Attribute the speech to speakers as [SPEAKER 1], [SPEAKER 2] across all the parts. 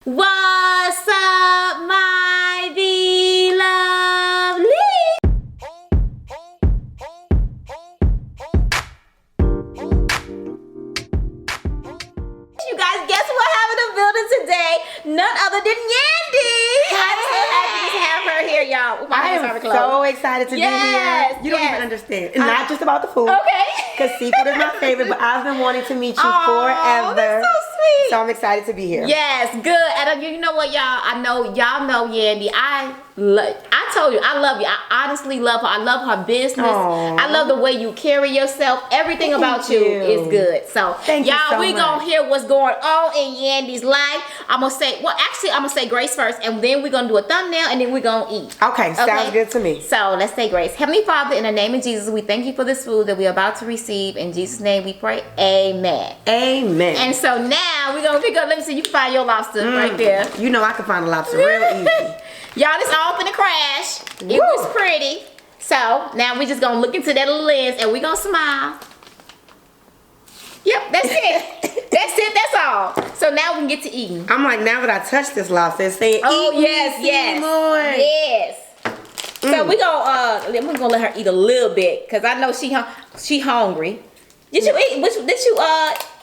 [SPEAKER 1] What's up, my beloved? You guys, guess what happened in the building today? None other than Yandy. I'm so happy to have her here, y'all.
[SPEAKER 2] I am so excited to be here. You don't even understand. It's not just about the food.
[SPEAKER 1] Okay.
[SPEAKER 2] Because seafood is my favorite, but I've been wanting to meet you forever.
[SPEAKER 1] That's so sweet.
[SPEAKER 2] So I'm excited to be here.
[SPEAKER 1] Yes, good. And you know what, y'all? I know y'all know Yandy. I told you, I love you. I honestly love her. I love her business. I love the way you carry yourself. Everything about you is good. So, y'all, we gonna hear what's going on in Yandy's life. I'm gonna say grace first, and then we're gonna do a thumbnail, and then we're gonna eat.
[SPEAKER 2] Okay, sounds good to me.
[SPEAKER 1] So let's say grace. Heavenly Father, in the name of Jesus, we thank you for this food that we're about to receive. In Jesus' name we pray. Amen.
[SPEAKER 2] Amen.
[SPEAKER 1] And so now we're gonna pick up. Let me see, you can find your lobster right there.
[SPEAKER 2] You know I can find a lobster real easy.
[SPEAKER 1] Y'all, this all finna crash. Woo. It was pretty. So now we just gonna look into that little lens and we gonna smile. Yep, that's it. That's it, that's all. So now we can get to eating.
[SPEAKER 2] I'm like, now that I touched this lobster, it's saying,
[SPEAKER 1] yes.
[SPEAKER 2] more.
[SPEAKER 1] Yes. So we gonna let her eat a little bit, because I know she hungry. Did you eat?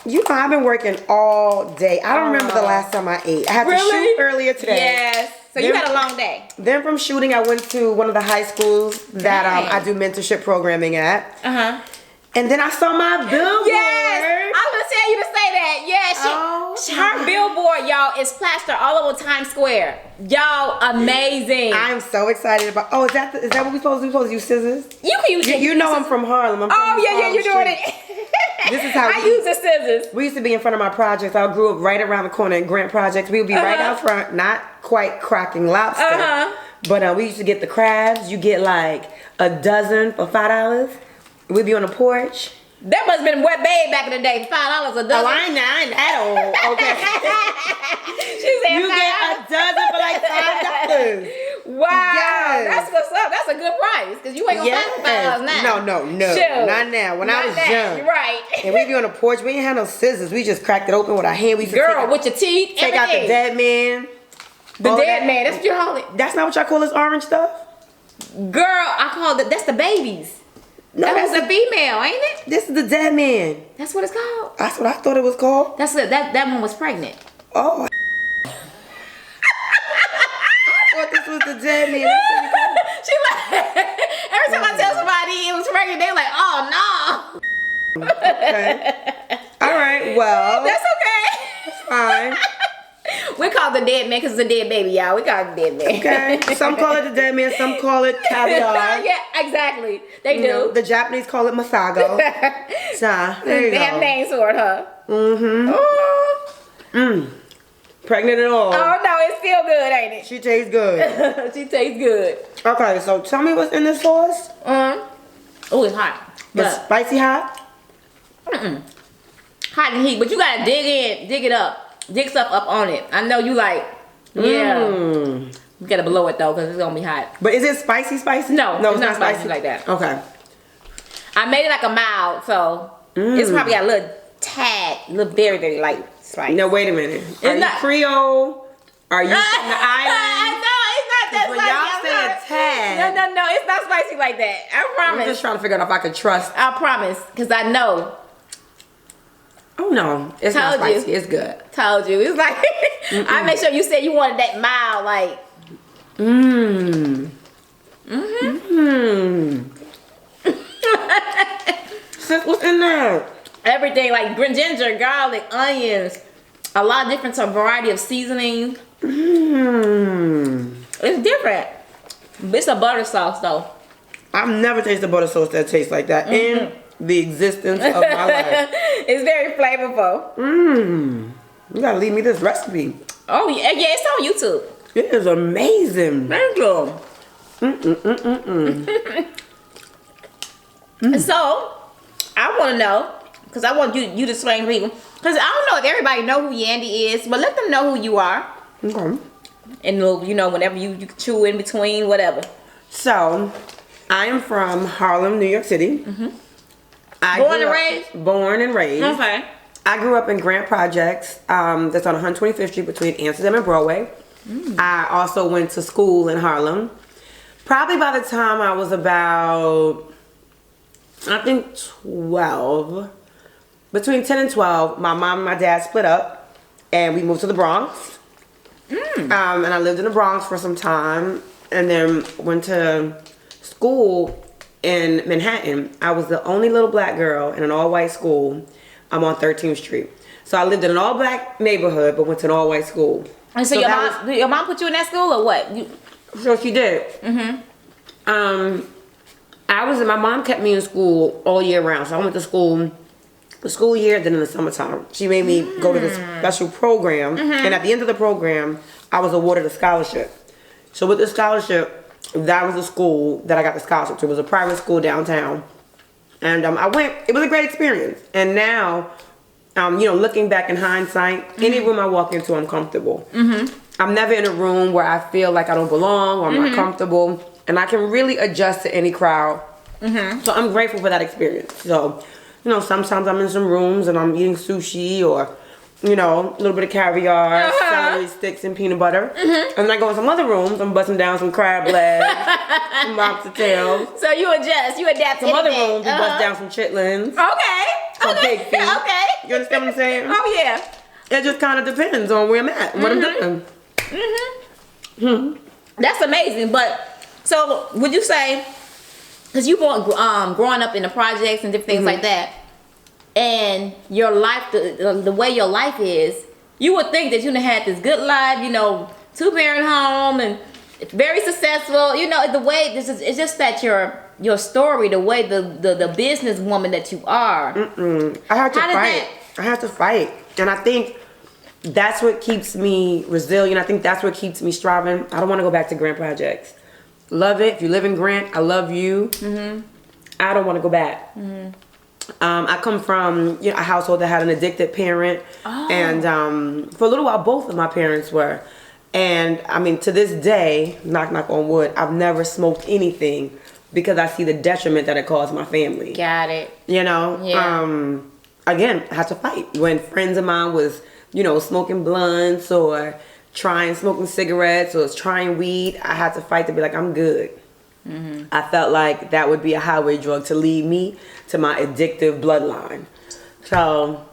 [SPEAKER 2] You know, I've been working all day. I don't remember the last time I ate. I had to shoot earlier today.
[SPEAKER 1] Yes. So you had a long day.
[SPEAKER 2] Then from shooting, I went to one of the high schools that I do mentorship programming at. And then I saw my billboard.
[SPEAKER 1] Yes, I was gonna tell you to say that. Yeah, her billboard, y'all, is plastered all over Times Square. Y'all, amazing.
[SPEAKER 2] I'm so excited about. Oh, is that what we supposed to do? We supposed to use scissors?
[SPEAKER 1] You can use it.
[SPEAKER 2] You know I'm from Harlem. I'm from Harlem
[SPEAKER 1] you're doing it.
[SPEAKER 2] This is how
[SPEAKER 1] I use the scissors.
[SPEAKER 2] We used to be in front of my projects. I grew up right around the corner in Grant Projects. We would be right out front, not quite cracking lobster. But we used to get the crabs. You get like a dozen for $5. We'd be on the porch.
[SPEAKER 1] That must have been Wet Babe back in the day. $5 a dozen.
[SPEAKER 2] Oh, I ain't that old. Okay.
[SPEAKER 1] She said
[SPEAKER 2] you get a dozen for like $5.
[SPEAKER 1] Wow.
[SPEAKER 2] Yes.
[SPEAKER 1] That's what's up. That's a good price. Because you ain't gonna find $5 now.
[SPEAKER 2] No.
[SPEAKER 1] Sure.
[SPEAKER 2] Not now. When I was young.
[SPEAKER 1] You're right.
[SPEAKER 2] And we'd be on the porch. We didn't have no scissors. We just cracked it open with our hand. We used to
[SPEAKER 1] with your teeth.
[SPEAKER 2] Take out the dead man.
[SPEAKER 1] The dead man. That's what you call it.
[SPEAKER 2] That's not what y'all call this orange stuff?
[SPEAKER 1] Girl, I call it. That's the babies. No, that was a female, ain't it?
[SPEAKER 2] This is the dead man.
[SPEAKER 1] That's what it's called.
[SPEAKER 2] That's what I thought it was called.
[SPEAKER 1] That's it. That one was pregnant.
[SPEAKER 2] Oh. I thought this was the dead man.
[SPEAKER 1] She like every time I tell somebody it was pregnant, they're like, "Oh no."
[SPEAKER 2] Okay. All right. Well.
[SPEAKER 1] That's okay.
[SPEAKER 2] That's fine.
[SPEAKER 1] We call it the dead man because it's a dead baby, y'all. We call it the dead man.
[SPEAKER 2] Okay. Some call it the dead man. Some call it caviar.
[SPEAKER 1] Yeah, exactly. They do.
[SPEAKER 2] Know, the Japanese call it masago. So,
[SPEAKER 1] they have names for it, huh?
[SPEAKER 2] Pregnant at all.
[SPEAKER 1] Oh, no. It's still good, ain't it?
[SPEAKER 2] She tastes good.
[SPEAKER 1] She tastes good.
[SPEAKER 2] Okay, so tell me what's in this sauce.
[SPEAKER 1] Oh, it's hot.
[SPEAKER 2] It's spicy hot?
[SPEAKER 1] Hot and heat, but you gotta dig it up. Dig stuff up on it. I know you like, You gotta blow it though, because it's gonna be hot.
[SPEAKER 2] But is it spicy?
[SPEAKER 1] No, it's not spicy like that.
[SPEAKER 2] Okay.
[SPEAKER 1] I made it like a mild, so it's probably got a little tad, very, very light spice.
[SPEAKER 2] No, wait a minute. Are you Creole? Are you from the island?
[SPEAKER 1] No, it's not that
[SPEAKER 2] when
[SPEAKER 1] spicy.
[SPEAKER 2] y'all said tad.
[SPEAKER 1] No, it's not spicy like that. I promise.
[SPEAKER 2] I'm just trying to figure out if I could trust.
[SPEAKER 1] I promise, because I know.
[SPEAKER 2] Oh no, it's not spicy. It's good.
[SPEAKER 1] Told you. It's like I make sure you said you wanted that mild, like.
[SPEAKER 2] Sis, what's in there?
[SPEAKER 1] Everything like ginger, garlic, onions, a lot of different variety of seasoning. It's different. It's a butter sauce though.
[SPEAKER 2] I've never tasted butter sauce that tastes like that in the existence of my life.
[SPEAKER 1] It's very flavorful.
[SPEAKER 2] You gotta leave me this recipe.
[SPEAKER 1] Oh yeah, it's on YouTube.
[SPEAKER 2] It is amazing.
[SPEAKER 1] Thank you. So, I want to know, because I want you to explain to people, because I don't know if everybody know who Yandy is, but let them know who you are.
[SPEAKER 2] Okay.
[SPEAKER 1] And you know, whenever you chew in between, whatever.
[SPEAKER 2] So, I am from Harlem, New York City.
[SPEAKER 1] Born and raised?
[SPEAKER 2] Born and raised.
[SPEAKER 1] Okay.
[SPEAKER 2] I grew up in Grant Projects. That's on 125th Street between Amsterdam and Broadway. I also went to school in Harlem. Probably by the time I was about, I think 12, between 10 and 12, my mom and my dad split up and we moved to the Bronx. And I lived in the Bronx for some time and then went to school in Manhattan. I was the only little black girl in an all-white school. I'm on 13th Street. So I lived in an all-black neighborhood, but went to an all-white school.
[SPEAKER 1] And so your mom put you in that school or what?
[SPEAKER 2] So she did. My mom kept me in school all year round. So I went to school the school year, then in the summertime. She made me go to this special program. And at the end of the program, I was awarded a scholarship. So with the scholarship, that was the school that I got the scholarship to. It was a private school downtown. And I went, it was a great experience. And now, looking back in hindsight, any room I walk into, I'm comfortable. I'm never in a room where I feel like I don't belong or I'm not comfortable. And I can really adjust to any crowd. So I'm grateful for that experience. So, sometimes I'm in some rooms and I'm eating sushi or, a little bit of caviar, celery sticks, and peanut butter. And then I go in some other rooms, I'm busting down some crab legs, some lobster tails.
[SPEAKER 1] So you adapt
[SPEAKER 2] some other rooms, and bust down some chitlins. Some pig feet. You understand what I'm saying?
[SPEAKER 1] Oh, yeah.
[SPEAKER 2] It just kind of depends on where I'm at and what I'm doing.
[SPEAKER 1] That's amazing. But, so, would you say, because you growing up in the projects and different things like that, and your life, the way your life is, you would think that you had this good life, 2-parent home and very successful. The way it's just that your story, the way the businesswoman that you are.
[SPEAKER 2] I had to fight. I had to fight, and I think that's what keeps me resilient. I think that's what keeps me striving. I don't want to go back to Grant Projects. Love it. If you live in Grant, I love you. I don't want to go back. I come from a household that had an addicted parent, and for a little while, both of my parents were. And I mean, to this day, knock on wood, I've never smoked anything because I see the detriment that it caused my family.
[SPEAKER 1] Got it.
[SPEAKER 2] Yeah. Again, I had to fight when friends of mine was, smoking blunts or smoking cigarettes or trying weed. I had to fight to be like, I'm good. I felt like that would be a highway drug to lead me to my addictive bloodline. So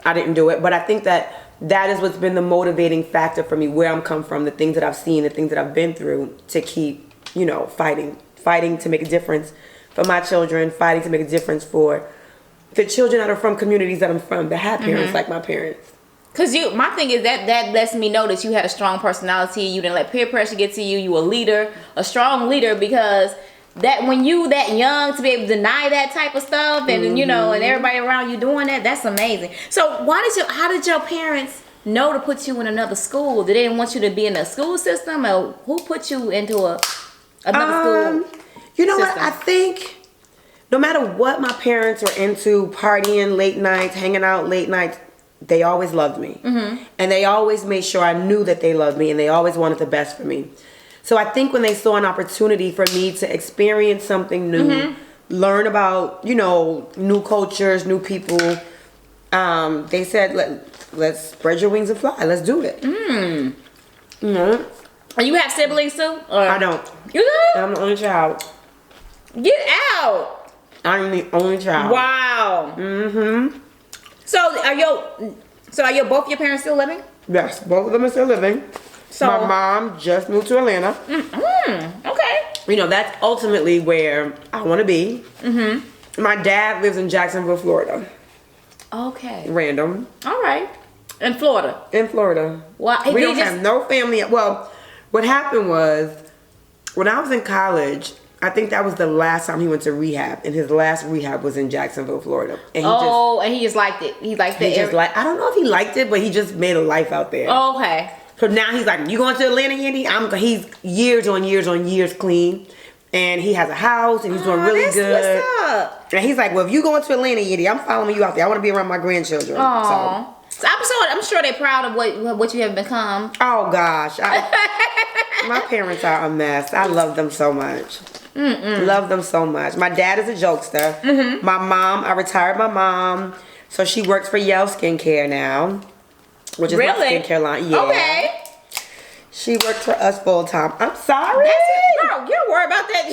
[SPEAKER 2] I didn't do it. But I think that is what's been the motivating factor for me, where I'm come from, the things that I've seen, the things that I've been through, to keep, fighting to make a difference for my children, fighting to make a difference for the children that are from communities that I'm from, that have parents like my parents.
[SPEAKER 1] Cause my thing is that lets me know that you had a strong personality. You didn't let peer pressure get to you. You were a leader, a strong leader, because that when you that young to be able to deny that type of stuff and and everybody around you doing that, that's amazing. So how did your parents know to put you in another school? Did they want you to be in a school system, or who put you into another school?
[SPEAKER 2] You know what? I think no matter what my parents were into, partying late nights, hanging out late nights, they always loved me. And they always made sure I knew that they loved me, and they always wanted the best for me. So I think when they saw an opportunity for me to experience something new, learn about, new cultures, new people, they said, let's spread your wings and fly. Let's do it.
[SPEAKER 1] And you have siblings too? Or?
[SPEAKER 2] I don't.
[SPEAKER 1] You don't?
[SPEAKER 2] I'm the only child.
[SPEAKER 1] Get out.
[SPEAKER 2] I'm the only child.
[SPEAKER 1] Wow. So are both your parents still living?
[SPEAKER 2] Yes, both of them are still living. So my mom just moved to Atlanta. Okay. That's ultimately where I want to be. My dad lives in Jacksonville, Florida.
[SPEAKER 1] Okay.
[SPEAKER 2] Random.
[SPEAKER 1] All right. In Florida.
[SPEAKER 2] In Florida.
[SPEAKER 1] Well,
[SPEAKER 2] we don't have no family. Well, what happened was, when I was in college, I think that was the last time he went to rehab, and his last rehab was in Jacksonville, Florida. And
[SPEAKER 1] he just liked it. He liked it.
[SPEAKER 2] I don't know if he liked it, but he just made a life out there.
[SPEAKER 1] Oh, okay.
[SPEAKER 2] So now he's like, you going to Atlanta, Yandy? He's years on years clean, and he has a house, and he's doing really good.
[SPEAKER 1] What's up?
[SPEAKER 2] And he's like, well, if you going to Atlanta, Yandy, I'm following you out there. I want to be around my grandchildren.
[SPEAKER 1] Aww. So I'm sure they're proud of what you have become.
[SPEAKER 2] Oh gosh, my parents are a mess. I love them so much. Love them so much. My dad is a jokester. My mom, I retired my mom. So she works for Yale Skincare now, which is my skincare line. Yeah.
[SPEAKER 1] Okay.
[SPEAKER 2] She works for us full time. I'm sorry.
[SPEAKER 1] Girl, you don't worry about that.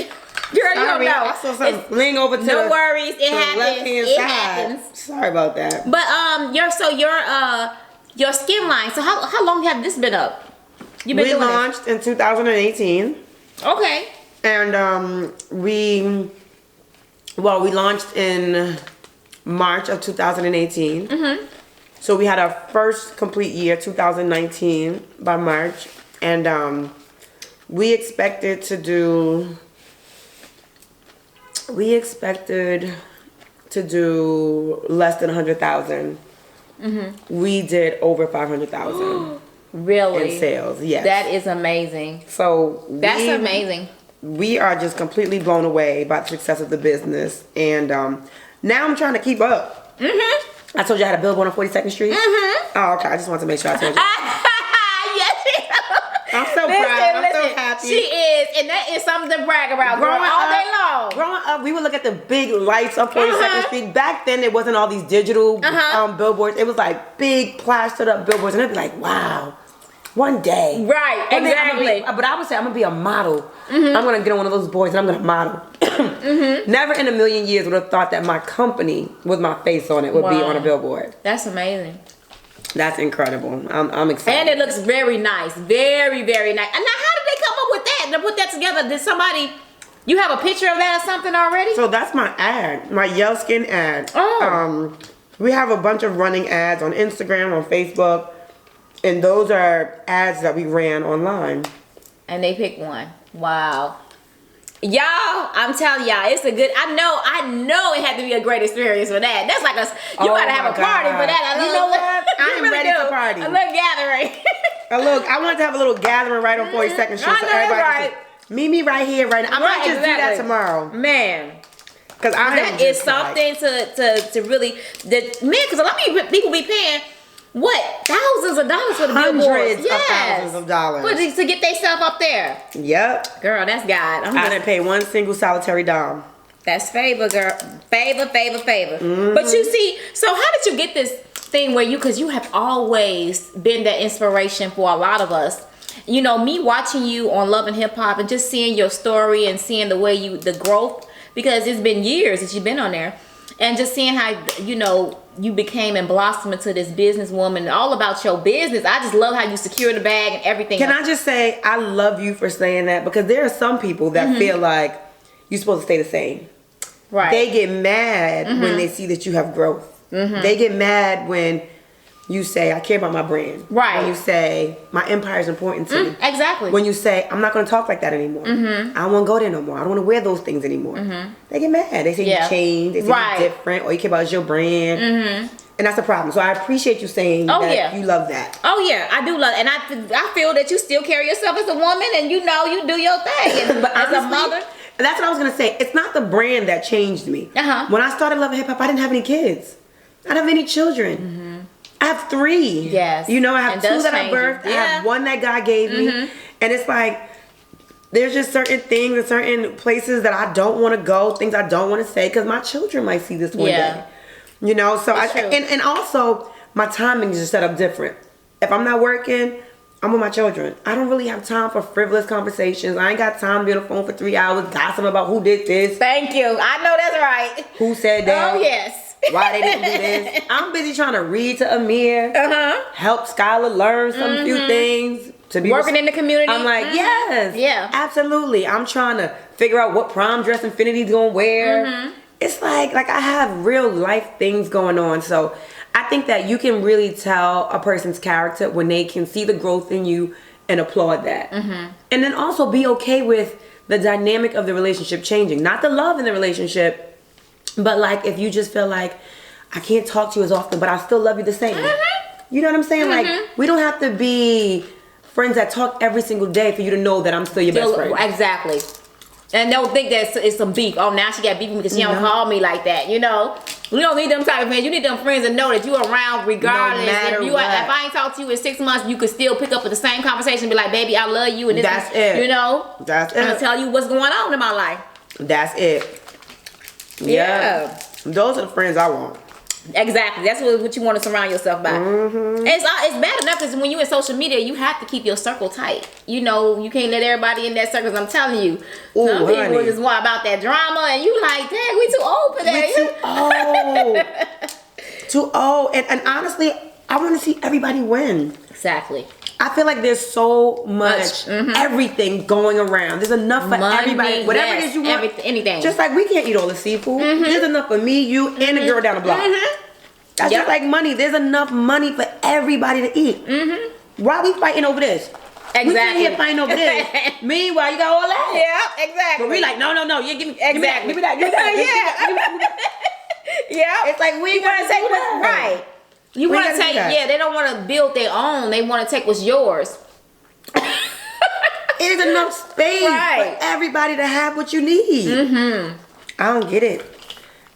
[SPEAKER 1] Girl, you don't know.
[SPEAKER 2] I saw something fling over to
[SPEAKER 1] no worries. It happens. It happens.
[SPEAKER 2] Sorry about that.
[SPEAKER 1] But your skin line. So how long have this been up? We
[SPEAKER 2] launched in 2018.
[SPEAKER 1] Okay.
[SPEAKER 2] And we launched in March of 2018. Mm-hmm. So we had our first complete year, 2019, by March. And we expected to do less than 100,000. Mm-hmm. We did over 500,000.
[SPEAKER 1] Really?
[SPEAKER 2] In sales, yes.
[SPEAKER 1] That is amazing.
[SPEAKER 2] So
[SPEAKER 1] that's amazing.
[SPEAKER 2] We are just completely blown away by the success of the business, and now I'm trying to keep up. Mm-hmm. I told you I had a billboard on 42nd Street. Mm-hmm. Oh, okay. I just wanted to make sure I told you. I'm so proud. I'm so happy.
[SPEAKER 1] She is, and that is something to brag about. Growing all day long.
[SPEAKER 2] Growing up, we would look at the big lights on 42nd Street. Back then, it wasn't all these digital billboards. It was like big plastered up billboards, and it'd be like, wow, one day.
[SPEAKER 1] Right, exactly.
[SPEAKER 2] But I would say I'm gonna be a model. Mm-hmm. I'm gonna get on one of those boards, and I'm gonna model. Mm-hmm. Never in a million years would have thought that my company with my face on it would be on a billboard.
[SPEAKER 1] That's amazing.
[SPEAKER 2] That's incredible. I'm excited.
[SPEAKER 1] And it looks very nice. Very, very nice. And now how did they come up with that? To put that together? Did somebody, you have a picture of that or something already?
[SPEAKER 2] So that's my ad. My Yale Skin ad. Oh. We have a bunch of running ads on Instagram, on Facebook. And those are ads that we ran online.
[SPEAKER 1] And they picked one. Wow. Y'all, I'm telling y'all, it's a good, I know it had to be a great experience for that. That's like you gotta have a party for that.
[SPEAKER 2] You know what? I am ready to party.
[SPEAKER 1] A little gathering.
[SPEAKER 2] I wanted to have a little gathering right on 42nd Street. So everybody meet me right here, right now. I might just do that tomorrow.
[SPEAKER 1] Man.
[SPEAKER 2] Because
[SPEAKER 1] that is something to really, because a lot of people be paying, what? Thousands of dollars for the billboards.
[SPEAKER 2] Hundreds of thousands of dollars.
[SPEAKER 1] To get themselves up there.
[SPEAKER 2] Yep.
[SPEAKER 1] Girl, that's God.
[SPEAKER 2] I didn't pay one single solitary dime.
[SPEAKER 1] That's favor, girl. Favor. Mm-hmm. But you see, so how did you get this thing where because you have always been that inspiration for a lot of us. You know, me watching you on Love and Hip Hop and just seeing your story and seeing the way the growth, because it's been years that you've been on there. And just seeing how, you became and blossomed into this businesswoman, all about your business. I just love how you secure the bag and everything.
[SPEAKER 2] Can I just say, I love you for saying that, because there are some people that feel like you're supposed to stay the same.
[SPEAKER 1] Right.
[SPEAKER 2] They get mad when they see that you have growth. Mm-hmm. They get mad when you say, I care about my brand.
[SPEAKER 1] Right.
[SPEAKER 2] When you say, my empire is important to me.
[SPEAKER 1] Exactly.
[SPEAKER 2] When you say, I'm not going to talk like that anymore. Mm-hmm. I don't want to go there no more. I don't want to wear those things anymore. Mm-hmm. They get mad. They say you changed. They say you're different, or you care about your brand. Mm-hmm. And that's a problem. So I appreciate you saying that you love that.
[SPEAKER 1] Oh, yeah. I do love it. And I feel that you still carry yourself as a woman, and you do your thing. But as a mother.
[SPEAKER 2] That's what I was going to say. It's not the brand that changed me. Uh-huh. When I started Love and Hip Hop, I didn't have any kids. I didn't have any children. Mm-hmm. I have 3.
[SPEAKER 1] Yes.
[SPEAKER 2] I have 2 that I birthed. I have 1 that God gave me. And it's like, there's just certain things and certain places that I don't want to go, things I don't want to say, because my children might see this one day. So and also my timing is just set up different. If I'm not working, I'm with my children. I don't really have time for frivolous conversations. I ain't got time to be on the phone for 3 hours gossiping about who did this.
[SPEAKER 1] Thank you. I know that's right.
[SPEAKER 2] Who said that?
[SPEAKER 1] Oh, yes.
[SPEAKER 2] Why they didn't do this. I'm busy trying to read to Amir, help Skylar learn some few things. To be
[SPEAKER 1] working in the community.
[SPEAKER 2] I'm like, yes, absolutely. I'm trying to figure out what prom dress Infinity's gonna wear. It's like I have real life things going on. So I think that you can really tell a person's character when they can see the growth in you and applaud that. And then also be okay with the dynamic of the relationship changing. Not the love in the relationship, but like if you just feel like I can't talk to you as often, but I still love you the same. You know what I'm saying? Like we don't have to be friends that talk every single day for you to know that I'm still your best friend.
[SPEAKER 1] Exactly. And don't think that it's some beef. Oh, now she got beef because she don't call me like that. You don't need them type of friends. You need them friends that know that you around regardless. No matter if I ain't talked to you in 6 months, you could still pick up with the same conversation and be like, baby, I love you. And
[SPEAKER 2] that's it.
[SPEAKER 1] That's it. I'm gonna tell you what's going on in my life.
[SPEAKER 2] That's it. Yeah. Those are the friends I want.
[SPEAKER 1] Exactly. That's what you want to surround yourself by. It's bad enough because when you're in social media, you have to keep your circle tight. You know, you can't let everybody in that circle. I'm telling you, some people just want about that drama, and you like, dang, we too old for that.
[SPEAKER 2] We too old. And honestly, I want to see everybody win.
[SPEAKER 1] Exactly.
[SPEAKER 2] I feel like there's so much everything going around. There's enough for everybody. Whatever it is you want.
[SPEAKER 1] Anything.
[SPEAKER 2] Just like we can't eat all the seafood. There's enough for me, you, and the girl down the block. That's just like money. There's enough money for everybody to eat. Why are we fighting over this?
[SPEAKER 1] Exactly.
[SPEAKER 2] We can't here fighting over this. Meanwhile, you got all that.
[SPEAKER 1] Yeah, exactly.
[SPEAKER 2] But we like, no. Yeah, give me
[SPEAKER 1] exactly.
[SPEAKER 2] Give me that.
[SPEAKER 1] Yeah.
[SPEAKER 2] It's like we
[SPEAKER 1] want to take what's right. You want to take, they don't want to build their own. They want to take what's yours.
[SPEAKER 2] There's enough space for everybody to have what you need. I don't get it.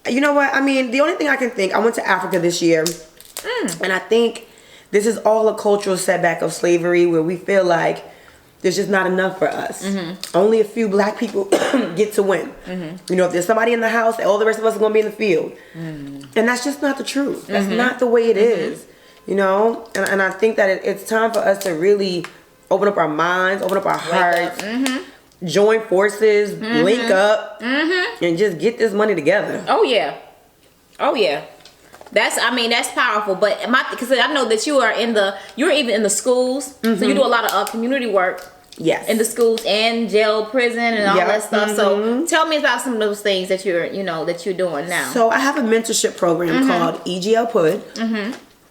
[SPEAKER 2] You know what? I mean, the only thing I can think, I went to Africa this year, and I think this is all a cultural setback of slavery where we feel like there's just not enough for us. Only a few black people get to win. You know, if there's somebody in the house, all the rest of us are going to be in the field. And that's just not the truth. That's not the way it is. You know? And I think that it's time for us to really open up our minds, open up our hearts, join forces, link up, and just get this money together.
[SPEAKER 1] Oh, yeah. That's powerful. But because I know that you're even in the schools, so you do a lot of community work.
[SPEAKER 2] Yes.
[SPEAKER 1] In the schools and jail, prison, and all that stuff. So tell me about some of those things that you're doing now.
[SPEAKER 2] So I have a mentorship program called EGL PUD,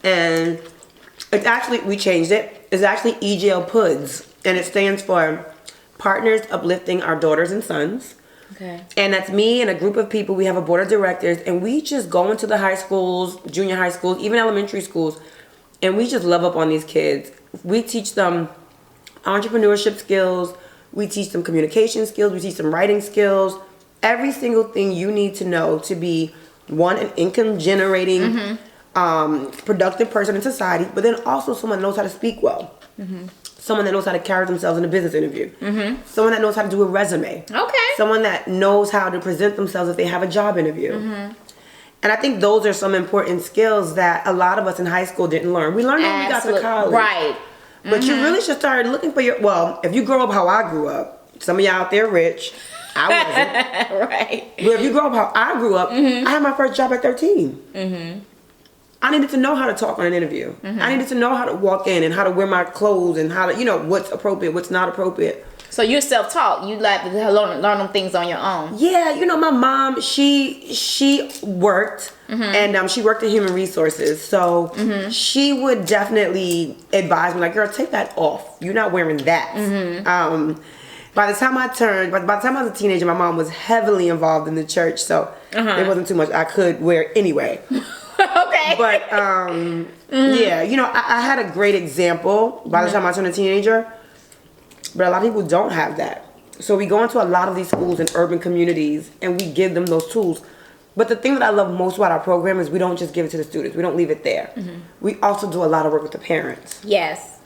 [SPEAKER 2] and it's actually, we changed it. It's actually EGL PUDs, and it stands for Partners Uplifting Our Daughters and Sons.
[SPEAKER 1] Okay.
[SPEAKER 2] And that's me and a group of people. We have a board of directors, and we just go into the high schools, junior high schools, even elementary schools, and we just love up on these kids. We teach them entrepreneurship skills, we teach them communication skills, we teach them writing skills, every single thing you need to know to be an income generating productive person in society, but then also someone that knows how to speak well, someone that knows how to carry themselves in a business interview, someone that knows how to do a resume, someone that knows how to present themselves if they have a job interview. And I think those are some important skills that a lot of us in high school didn't learn. We learned when we got to college.
[SPEAKER 1] Right.
[SPEAKER 2] But you really should start looking for if you grow up how I grew up, some of y'all out there rich, I wasn't.
[SPEAKER 1] Right.
[SPEAKER 2] But if you grow up how I grew up, I had my first job at 13. I needed to know how to talk on an interview. I needed to know how to walk in and how to wear my clothes and how to, what's appropriate, what's not appropriate.
[SPEAKER 1] So you're self-taught. You like to learn them things on your own.
[SPEAKER 2] Yeah, my mom, she worked and she worked in human resources. So she would definitely advise me, like, girl, take that off. You're not wearing that. By the time I was a teenager, my mom was heavily involved in the church. So there wasn't too much I could wear anyway.
[SPEAKER 1] Okay.
[SPEAKER 2] But yeah, I had a great example by the time I turned a teenager. But a lot of people don't have that. So we go into a lot of these schools in urban communities and we give them those tools. But the thing that I love most about our program is we don't just give it to the students. We don't leave it there. We also do a lot of work with the parents.
[SPEAKER 1] Yes.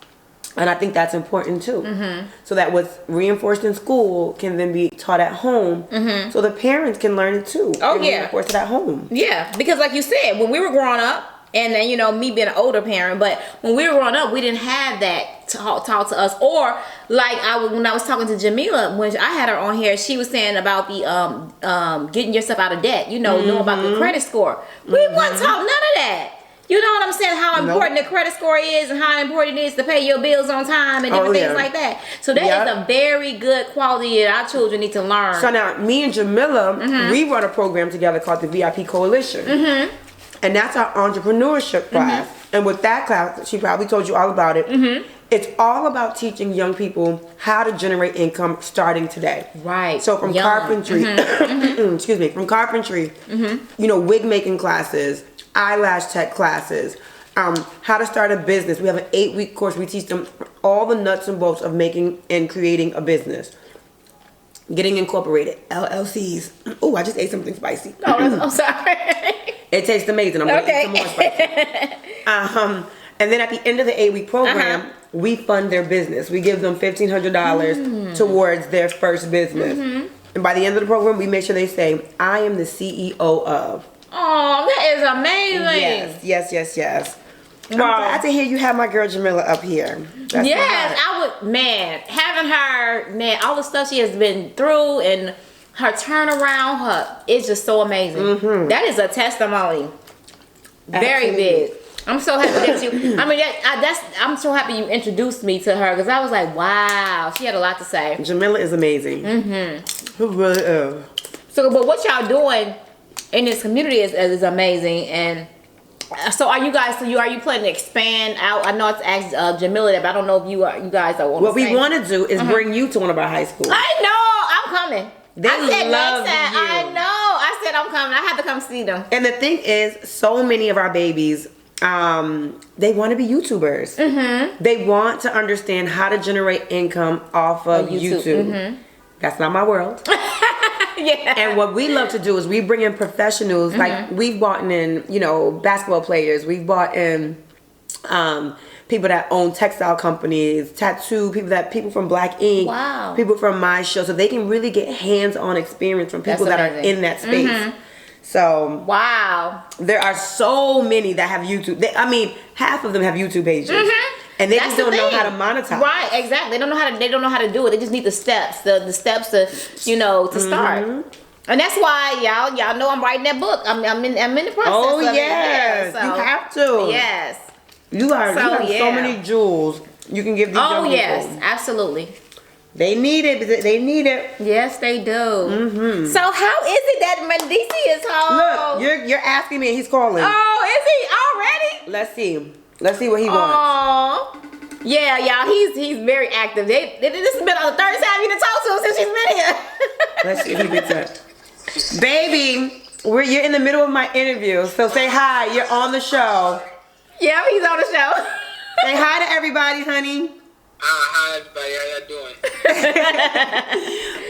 [SPEAKER 2] And I think that's important too. So that what's reinforced in school can then be taught at home. So the parents can learn it too.
[SPEAKER 1] Oh, yeah.
[SPEAKER 2] Reinforce it at home.
[SPEAKER 1] Yeah. Because like you said, when we were growing up, and then, me being an older parent, but when we were growing up, we didn't have that taught to us. Or like when I was talking to Jamila, when I had her on here, she was saying about the getting yourself out of debt. Knowing about the credit score. We weren't taught none of that. You know what I'm saying? How important the credit score is and how important it is to pay your bills on time and different things like that. So that is a very good quality that our children need to learn.
[SPEAKER 2] So now, me and Jamila, we run a program together called the VIP Coalition. And that's our entrepreneurship class. And with that class, she probably told you all about it. It's all about teaching young people how to generate income starting today.
[SPEAKER 1] Right.
[SPEAKER 2] So from carpentry, excuse me, from carpentry, wig making classes, eyelash tech classes, how to start a business. We have an 8-week course. We teach them all the nuts and bolts of making and creating a business. Getting incorporated, LLCs. Oh, I just ate something spicy.
[SPEAKER 1] Oh, I'm sorry.
[SPEAKER 2] It tastes amazing. I'm going to eat some more spicy. And then at the end of the 8-week program, we fund their business. We give them $1,500 towards their first business. And by the end of the program, we make sure they say, I am the CEO of.
[SPEAKER 1] Oh, that is amazing.
[SPEAKER 2] Yes. Wow. I'm glad to hear you have my girl Jamila up here. That's
[SPEAKER 1] yes, I would, man, having her, man, all the stuff she has been through and her turnaround, it's just so amazing.
[SPEAKER 2] Mm-hmm.
[SPEAKER 1] That is a testimony. Very big. I'm so happy that you, I mean, I'm so happy you introduced me to her because I was like, wow, she had a lot to say.
[SPEAKER 2] Jamila is amazing. Mm-hmm. Who really is.
[SPEAKER 1] So, but what y'all doing in this community is amazing. And so are you planning to expand out? I know it's asked Jamila that, but I don't know if you guys are on
[SPEAKER 2] what we want to do is bring you to one of our high schools.
[SPEAKER 1] I know, I'm coming.
[SPEAKER 2] They love you.
[SPEAKER 1] I know. I said I'm coming. I have to come see them.
[SPEAKER 2] And the thing is, so many of our babies, they want to be YouTubers. Mm-hmm. They want to understand how to generate income off of YouTube. Mm-hmm. That's not my world. Yeah. And what we love to do is we bring in professionals. Mm-hmm. Like we've brought in, basketball players. We've brought in people that own textile companies, tattoo people from Black Ink, people from my show, so they can really get hands-on experience from people that are in that space. Mm-hmm. So there are so many that have YouTube. Half of them have YouTube pages, and they just don't know how to monetize. Right,
[SPEAKER 1] exactly. They don't know how to do it. They just need the steps, the steps to to start. And that's why y'all know I'm writing that book. I'm in the process.
[SPEAKER 2] Oh
[SPEAKER 1] of
[SPEAKER 2] yes,
[SPEAKER 1] it. Yeah, so,
[SPEAKER 2] you have to.
[SPEAKER 1] Yes.
[SPEAKER 2] You have so many jewels you can give these young people. Oh
[SPEAKER 1] yes, absolutely.
[SPEAKER 2] They need it. They need it.
[SPEAKER 1] Yes, they do. Mm-hmm. So how is it that Medici is home?
[SPEAKER 2] Look, you're asking me and he's calling.
[SPEAKER 1] Oh, is he already?
[SPEAKER 2] Let's see what he wants.
[SPEAKER 1] Oh, yeah, y'all. He's very active. This has been the third time you done talked to him since she's been here.
[SPEAKER 2] Let's see if he picks up. Baby, you're in the middle of my interview, so say hi. You're on the show.
[SPEAKER 1] Yeah, he's on the show.
[SPEAKER 2] Say hi to everybody, honey.
[SPEAKER 3] Hi everybody, how y'all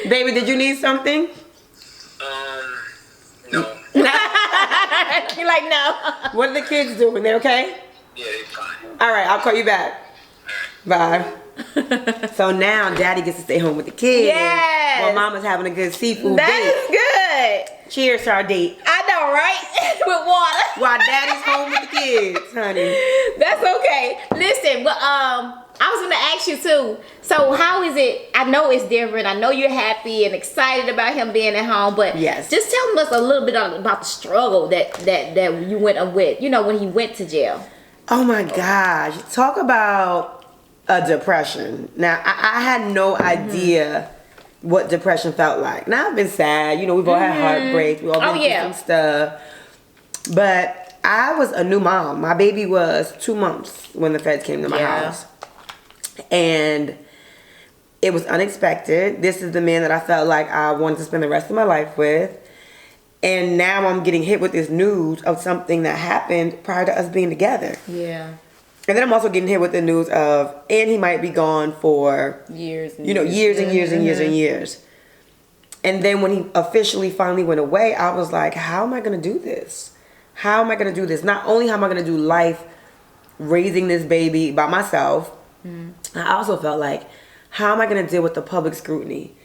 [SPEAKER 3] doing?
[SPEAKER 2] Baby, did you need something?
[SPEAKER 3] No.
[SPEAKER 1] You're like, no.
[SPEAKER 2] What are the kids doing? They okay?
[SPEAKER 3] Yeah, they're fine.
[SPEAKER 2] Alright, I'll call you back. Bye. So now daddy gets to stay home with the kids.
[SPEAKER 1] Yes.
[SPEAKER 2] While mama's having a good seafood
[SPEAKER 1] that
[SPEAKER 2] date.
[SPEAKER 1] That is good.
[SPEAKER 2] Cheers to our date.
[SPEAKER 1] I know, right? With water.
[SPEAKER 2] While daddy's home with the kids, honey.
[SPEAKER 1] That's okay. Listen, but I was gonna ask you too. So how is it? I know it's different. I know you're happy and excited about him being at home, but
[SPEAKER 2] yes,
[SPEAKER 1] just tell us a little bit about the struggle that you went with. When he went to jail.
[SPEAKER 2] Oh my gosh! Talk about a depression. Now I had no idea what depression felt like. Now I've been sad. We've all had heartbreaks. We all been through some stuff. But I was a new mom. My baby was 2 months when the feds came to my house. And it was unexpected. This is the man that I felt like I wanted to spend the rest of my life with. And now I'm getting hit with this news of something that happened prior to us being together. Yeah. And then I'm also getting hit with the news of, and he might be gone for years and years. And then when he officially finally went away, I was like, how am I going to do this? How am I going to do this? Not only how am I going to do life raising this baby by myself, I also felt like, how am I going to deal with the public scrutiny?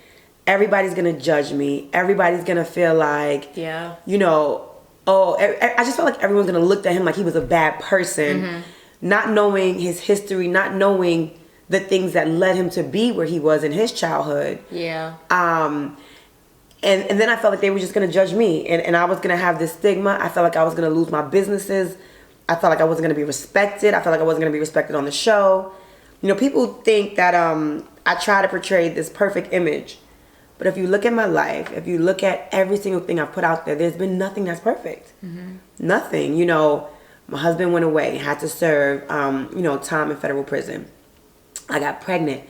[SPEAKER 2] Everybody's going to judge me. Everybody's going to feel like, I just felt like everyone's going to look at him like he was a bad person, not knowing his history, not knowing the things that led him to be where he was in his childhood. Yeah. And then I felt like they were just going to judge me. And I was going to have this stigma. I felt like I was going to lose my businesses. I felt like I wasn't going to be respected. I felt like I wasn't going to be respected on the show. People think that I try to portray this perfect image. But if you look at my life, if you look at every single thing I've put out there, there's been nothing that's perfect. Nothing. My husband went away, had to serve, time in federal prison. I got pregnant.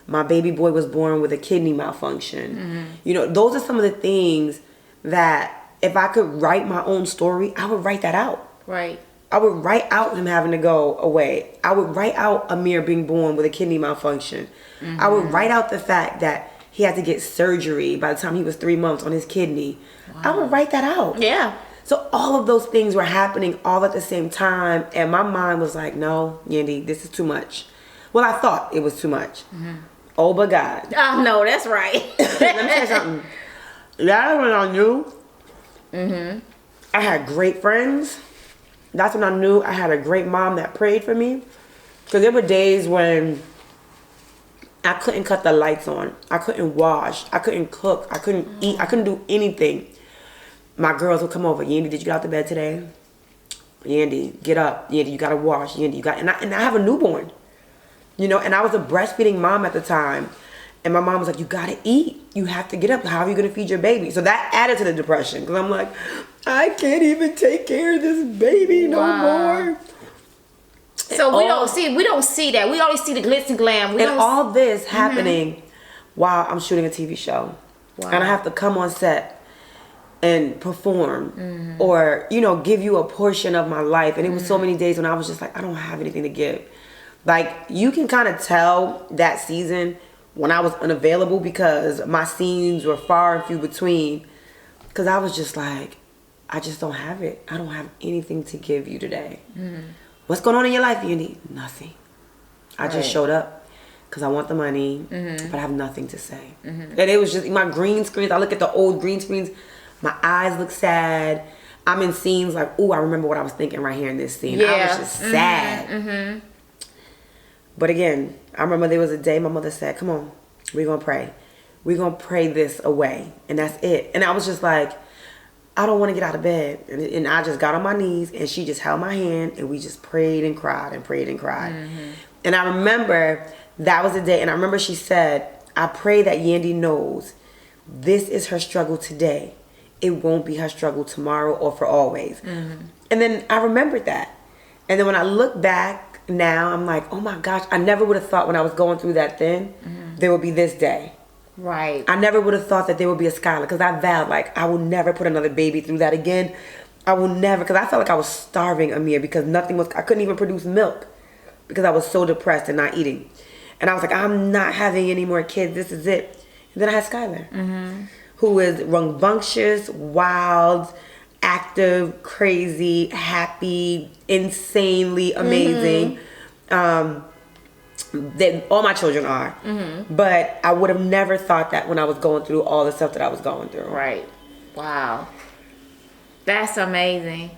[SPEAKER 2] My baby boy was born with a kidney malfunction. Those are some of the things that if I could write my own story, I would write that out. Right. I would write out him having to go away. I would write out Amir being born with a kidney malfunction. I would write out the fact that he had to get surgery by the time he was 3 months on his kidney. Wow. I would write that out. Yeah. So all of those things were happening all at the same time. And my mind was like, no, Yandy, this is too much. Well, I thought it was too much. Oh, but God.
[SPEAKER 1] Oh, no, that's right.
[SPEAKER 2] Let me tell you something. That went on you. I had great friends. That's when I knew I had a great mom that prayed for me. Because there were days when I couldn't cut the lights on. I couldn't wash. I couldn't cook. I couldn't eat. I couldn't do anything. My girls would come over. Yandy, did you get out the bed today? Yandy, get up. Yandy, you gotta wash. Yandy, you got. And I have a newborn. You know, and I was a breastfeeding mom at the time. And my mom was like, you gotta eat. You have to get up. How are you gonna feed your baby? So that added to the depression. Because I'm like, I can't even take care of this baby no more.
[SPEAKER 1] So we don't see that. We only see the glitz and glam.
[SPEAKER 2] And all this happening while I'm shooting a TV show. Wow. And I have to come on set and perform or, you know, give you a portion of my life. And it was so many days when I was just like, I don't have anything to give. Like, you can kind of tell that season when I was unavailable because my scenes were far and few between. Because I was just like, I just don't have it. I don't have anything to give you today. What's going on in your life, Yandy? Nothing. I just showed up because I want the money, but I have nothing to say. And it was just my green screens. I look at the old green screens. My eyes look sad. I'm in scenes like, ooh, I remember what I was thinking right here in this scene. I was just sad. But again, I remember there was a day my mother said, come on, we're going to pray. We're going to pray this away. And that's it. And I was just like, I don't want to get out of bed. And I just got on my knees and she just held my hand and we just prayed and cried and prayed and cried. And I remember that was the day. And I remember she said, I pray that Yandy knows this is her struggle today. It won't be her struggle tomorrow or for always. And then I remembered that. And then when I look back now, I'm like, oh my gosh, I never would have thought when I was going through that then, there would be this day.
[SPEAKER 1] Right.
[SPEAKER 2] I never would have thought that there would be a Skylar because I vowed, like, I will never put another baby through that again. I will never, because I felt like I was starving Amir because I couldn't even produce milk because I was so depressed and not eating. And I was like, I'm not having any more kids. This is it. And then I had Skylar, who is rambunctious, wild, active, crazy, happy, insanely amazing. That all my children are. But I would have never thought that when I was going through all the stuff that I was going through.
[SPEAKER 1] Right. Wow. That's amazing.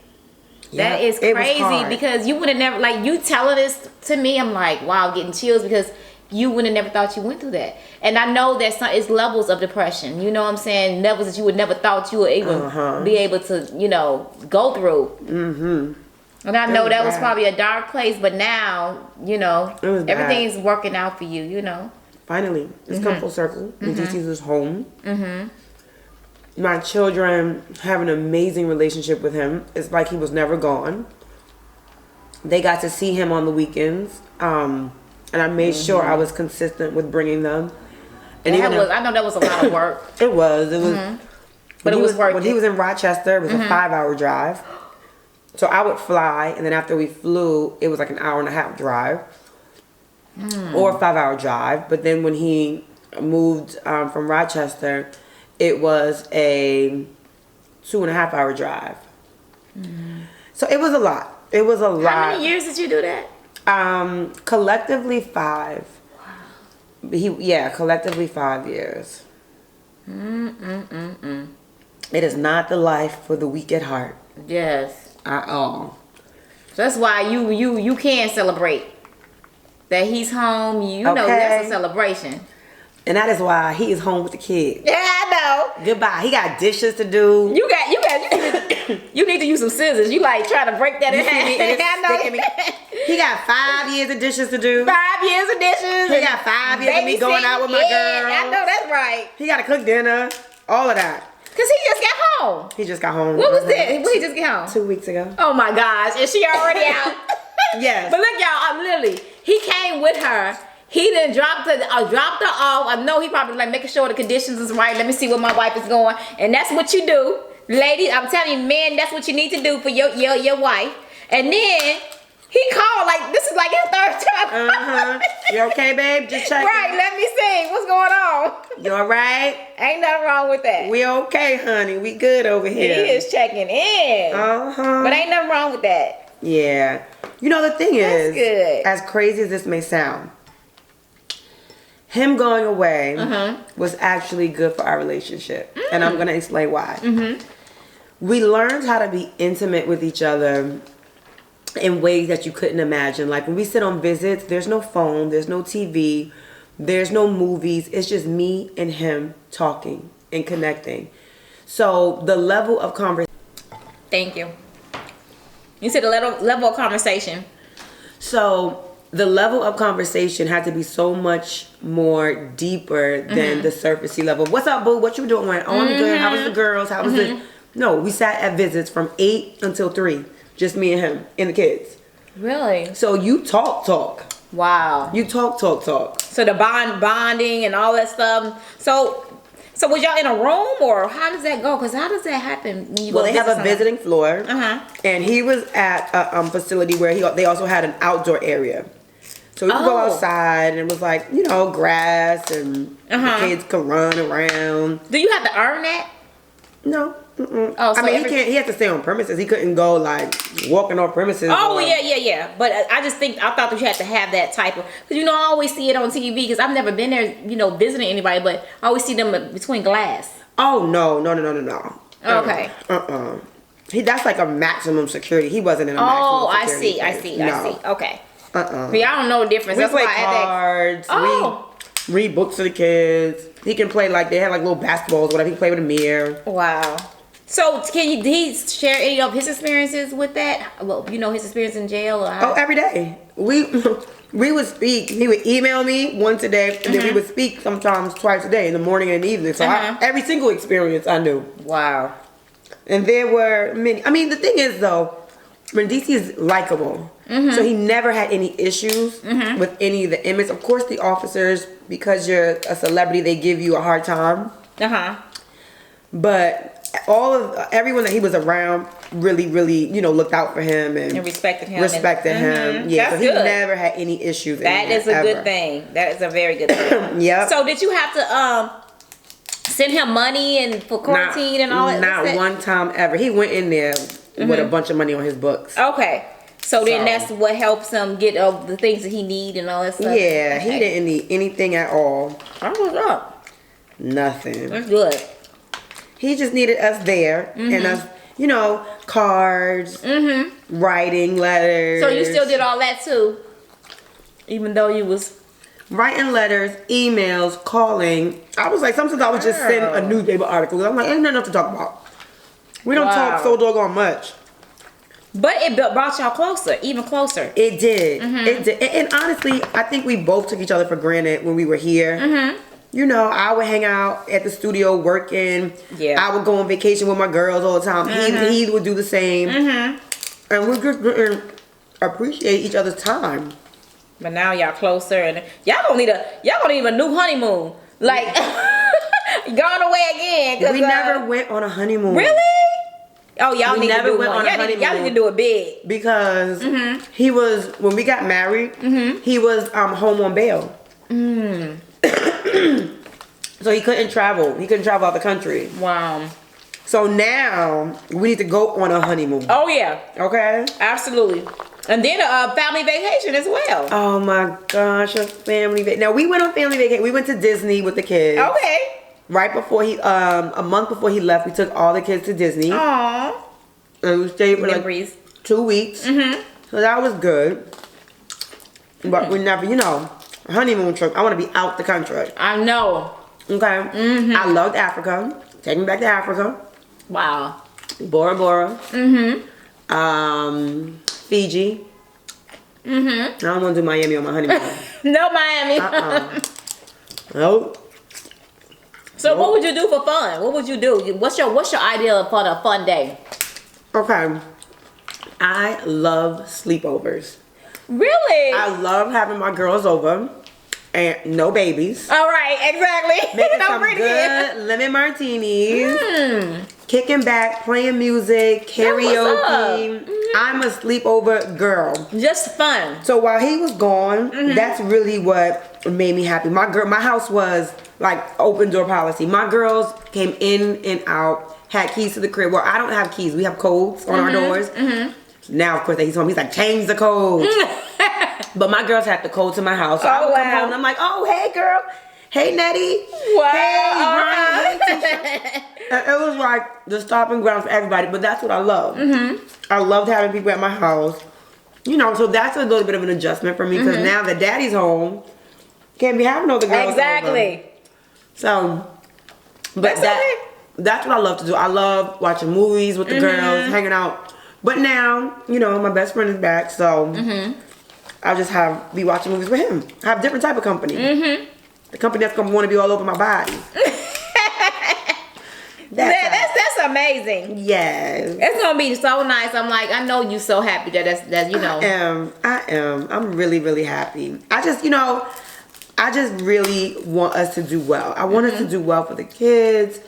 [SPEAKER 2] Yeah,
[SPEAKER 1] that is crazy because you would have never, like, you telling this to me, I'm like, wow, getting chills because you would have never thought you went through that. And I know that it's levels of depression. You know what I'm saying? Levels that you would never thought you would even be able to, you know, go through. And I know that was probably a dark place, but now, you know, everything's working out for you, you know.
[SPEAKER 2] Finally, it's come full circle. DC's is home. My children have an amazing relationship with him. It's like he was never gone. They got to see him on the weekends. And I made sure I was consistent with bringing them. And
[SPEAKER 1] I know that was a lot of work.
[SPEAKER 2] It was.
[SPEAKER 1] But it was worth it.
[SPEAKER 2] When he was in Rochester, it was a 5-hour drive. So I would fly, and then after we flew, it was like an 1.5-hour drive. Or a 5-hour drive. But then when he moved from Rochester, it was a 2.5-hour drive. So it was a lot. It was a lot.
[SPEAKER 1] How many years did you do that?
[SPEAKER 2] Collectively 5. Wow. Collectively 5 years. It is not the life for the weak at heart.
[SPEAKER 1] Yes.
[SPEAKER 2] At all.
[SPEAKER 1] So that's why you can celebrate that he's home. You know that's a celebration.
[SPEAKER 2] And that is why he is home with the kids.
[SPEAKER 1] Yeah, I know.
[SPEAKER 2] Goodbye. He got dishes to do.
[SPEAKER 1] You need to use some scissors. You like trying to break that in half.
[SPEAKER 2] He got 5 years of dishes to do.
[SPEAKER 1] 5 years of dishes.
[SPEAKER 2] He got 5 years of me going out with my girl.
[SPEAKER 1] I know that's right.
[SPEAKER 2] He got to cook dinner. All of that.
[SPEAKER 1] Cause he just got home.
[SPEAKER 2] He just got home.
[SPEAKER 1] What was that? When he just get home?
[SPEAKER 2] 2 weeks ago.
[SPEAKER 1] Oh my gosh, is she already out?
[SPEAKER 2] Yes.
[SPEAKER 1] But look, y'all, Lily. He came with her. He done dropped her off. I know he probably like making sure the conditions is right. Let me see where my wife is going. And that's what you do, ladies. I'm telling you, men, that's what you need to do for your wife. And then he called like this is like his 3rd time.
[SPEAKER 2] You okay, babe? Just checking.
[SPEAKER 1] Right. Let me see what's going on.
[SPEAKER 2] You all right?
[SPEAKER 1] Ain't nothing wrong with that.
[SPEAKER 2] We okay, honey. We good over here.
[SPEAKER 1] He is checking in. But ain't nothing wrong with that.
[SPEAKER 2] Yeah. You know, the thing is,
[SPEAKER 1] good.
[SPEAKER 2] As crazy as this may sound, him going away was actually good for our relationship. And I'm going to explain why. we learned how to be intimate with each other in ways that you couldn't imagine. Like when we sit on visits, there's no phone, there's no TV, there's no movies. It's just me and him talking and connecting. So the level of conversation.
[SPEAKER 1] Thank you. You said the level of conversation.
[SPEAKER 2] So the level of conversation had to be so much more deeper than the surfacey level. What's up, boo? What you doing? Oh, I'm good. How was the girls? How was it? No, we sat at visits from 8 until 3. Just me and him and the kids.
[SPEAKER 1] Really?
[SPEAKER 2] So you talk.
[SPEAKER 1] Wow.
[SPEAKER 2] You talk.
[SPEAKER 1] So the bonding and all that stuff. So was y'all in a room, or how does that go? Because how does that happen when you
[SPEAKER 2] Well,
[SPEAKER 1] go
[SPEAKER 2] they have a visiting floor. And he was at a facility where they also had an outdoor area. So we could go outside, and it was like, you know, grass, and the kids could run around.
[SPEAKER 1] Do you have to earn that?
[SPEAKER 2] No.
[SPEAKER 1] Oh, so
[SPEAKER 2] I mean, he had to stay on premises. He couldn't go like walking on premises.
[SPEAKER 1] Oh, yeah. But I thought that you had to have that type of, because you know, I always see it on TV, because I've never been there, you know, visiting anybody, but I always see them between glass.
[SPEAKER 2] Oh, no.
[SPEAKER 1] Okay.
[SPEAKER 2] That's like a maximum security. He wasn't in a maximum security.
[SPEAKER 1] I see. Okay.
[SPEAKER 2] But
[SPEAKER 1] y'all don't know the difference.
[SPEAKER 2] we
[SPEAKER 1] That's
[SPEAKER 2] play
[SPEAKER 1] why I had
[SPEAKER 2] cards. We read books to the kids. He can play, like, they had like little basketballs or whatever. He can play with a mirror.
[SPEAKER 1] Wow. So did he share any of his experiences with that? Well, you know, his experience in jail, or how?
[SPEAKER 2] Oh, every day. We would speak. He would email me once a day, and then we would speak sometimes twice a day, in the morning and evening. So every single experience I knew.
[SPEAKER 1] Wow.
[SPEAKER 2] And there were many. I mean, the thing is, though, Mendici is likable. So he never had any issues with any of the inmates. Of course, the officers, because you're a celebrity, they give you a hard time. But everyone that he was around really, you know, looked out for him and
[SPEAKER 1] respected him.
[SPEAKER 2] Yeah,
[SPEAKER 1] That's
[SPEAKER 2] so he
[SPEAKER 1] good.
[SPEAKER 2] never had any issues.
[SPEAKER 1] That is a good thing. That is a very good thing.
[SPEAKER 2] Yep.
[SPEAKER 1] So did you have to send him money and for quarantine and all that?
[SPEAKER 2] Not one time ever. He went in there with a bunch of money on his books.
[SPEAKER 1] Okay. So then that's what helps him get the things that he need and all that stuff.
[SPEAKER 2] Yeah, he didn't need anything at all.
[SPEAKER 1] What's up?
[SPEAKER 2] Nothing.
[SPEAKER 1] That's good.
[SPEAKER 2] He just needed us there and us, you know, cards, writing letters.
[SPEAKER 1] So you still did all that too, even though you was
[SPEAKER 2] writing letters, emails, calling. I was like, sometimes I would just send a newspaper article. I'm like, ain't nothing else to talk about. We don't talk so doggone much.
[SPEAKER 1] But it brought y'all closer, even closer.
[SPEAKER 2] It did. It did. And honestly, I think we both took each other for granted when we were here. You know, I would hang out at the studio working. Yeah. I would go on vacation with my girls all the time. He would do the same. And we just didn't appreciate each other's time.
[SPEAKER 1] But now y'all closer, and y'all gonna need a new honeymoon. Like going away again.
[SPEAKER 2] We never went on a honeymoon.
[SPEAKER 1] Really? Oh, y'all need to do
[SPEAKER 2] went
[SPEAKER 1] one.
[SPEAKER 2] on a honeymoon.
[SPEAKER 1] Y'all need to do it big.
[SPEAKER 2] Because he was, when we got married, he was home on bail. So he couldn't travel. He couldn't travel out the country.
[SPEAKER 1] Wow.
[SPEAKER 2] So now we need to go on a honeymoon.
[SPEAKER 1] Oh yeah.
[SPEAKER 2] Okay.
[SPEAKER 1] Absolutely. And then a family vacation as well.
[SPEAKER 2] Oh my gosh, a family vacation. Now we went on family vacation. We went to Disney with the kids.
[SPEAKER 1] Okay.
[SPEAKER 2] Right before a month before he left, we took all the kids to Disney.
[SPEAKER 1] Aww.
[SPEAKER 2] And we stayed for like 2 weeks. So that was good. But we never, you know, a honeymoon trip. I want to be out the country.
[SPEAKER 1] I know.
[SPEAKER 2] Okay. I loved Africa. Take me back to Africa.
[SPEAKER 1] Wow.
[SPEAKER 2] Bora Bora. Fiji. I don't want to do Miami on my honeymoon.
[SPEAKER 1] No Miami.
[SPEAKER 2] Nope.
[SPEAKER 1] So what would you do for fun? What would you do? What's your idea for a fun day?
[SPEAKER 2] Okay. I love sleepovers.
[SPEAKER 1] Really?
[SPEAKER 2] I love having my girls over. And no babies.
[SPEAKER 1] All right, exactly.
[SPEAKER 2] Making some good lemon martinis. Kicking back, playing music, karaoke. I'm a sleepover girl.
[SPEAKER 1] Just fun.
[SPEAKER 2] So while he was gone, that's really what made me happy. My house was like open door policy. My girls came in and out, had keys to the crib. Well, I don't have keys. We have codes on our doors. Now, of course, he's home. He's like, change the code. But my girls had the code to my house. So I would come home and I'm like, oh, hey, girl. Hey, Nettie.
[SPEAKER 1] Wow.
[SPEAKER 2] Hey, Brian. Hey, Tisha. It was like the stopping ground for everybody, but that's what I love. I loved having people at my house. You know, so that's a little bit of an adjustment for me because now that daddy's home, can't be having all the girls
[SPEAKER 1] Exactly.
[SPEAKER 2] over. So, but that's what I love to do. I love watching movies with the girls, hanging out. But now, you know, my best friend is back, so I just be watching movies with him. I have different type of company. The company that's gonna want to be all over my body.
[SPEAKER 1] That's amazing.
[SPEAKER 2] Yes.
[SPEAKER 1] It's gonna be so nice. I'm like, I know you so happy that's you know.
[SPEAKER 2] I am. I'm really, really happy. I just really want us to do well. I want us to do well for the kids.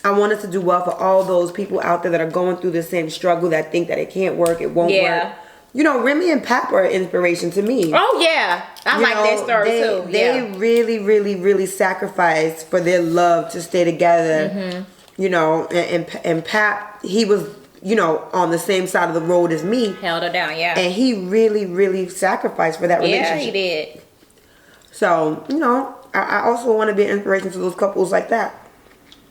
[SPEAKER 2] I want us to do well for all those people out there that are going through the same struggle, that think that it can't work, it won't work. You know, Remy and Pap are an inspiration to me.
[SPEAKER 1] Oh yeah, I like that story too.
[SPEAKER 2] They really, really, really sacrificed for their love to stay together. You know, and Pap, he was, you know, on the same side of the road as me.
[SPEAKER 1] Held her down, yeah.
[SPEAKER 2] And he really, really sacrificed for that relationship.
[SPEAKER 1] Yeah, he did.
[SPEAKER 2] So, you know, I also want to be an inspiration to those couples like that.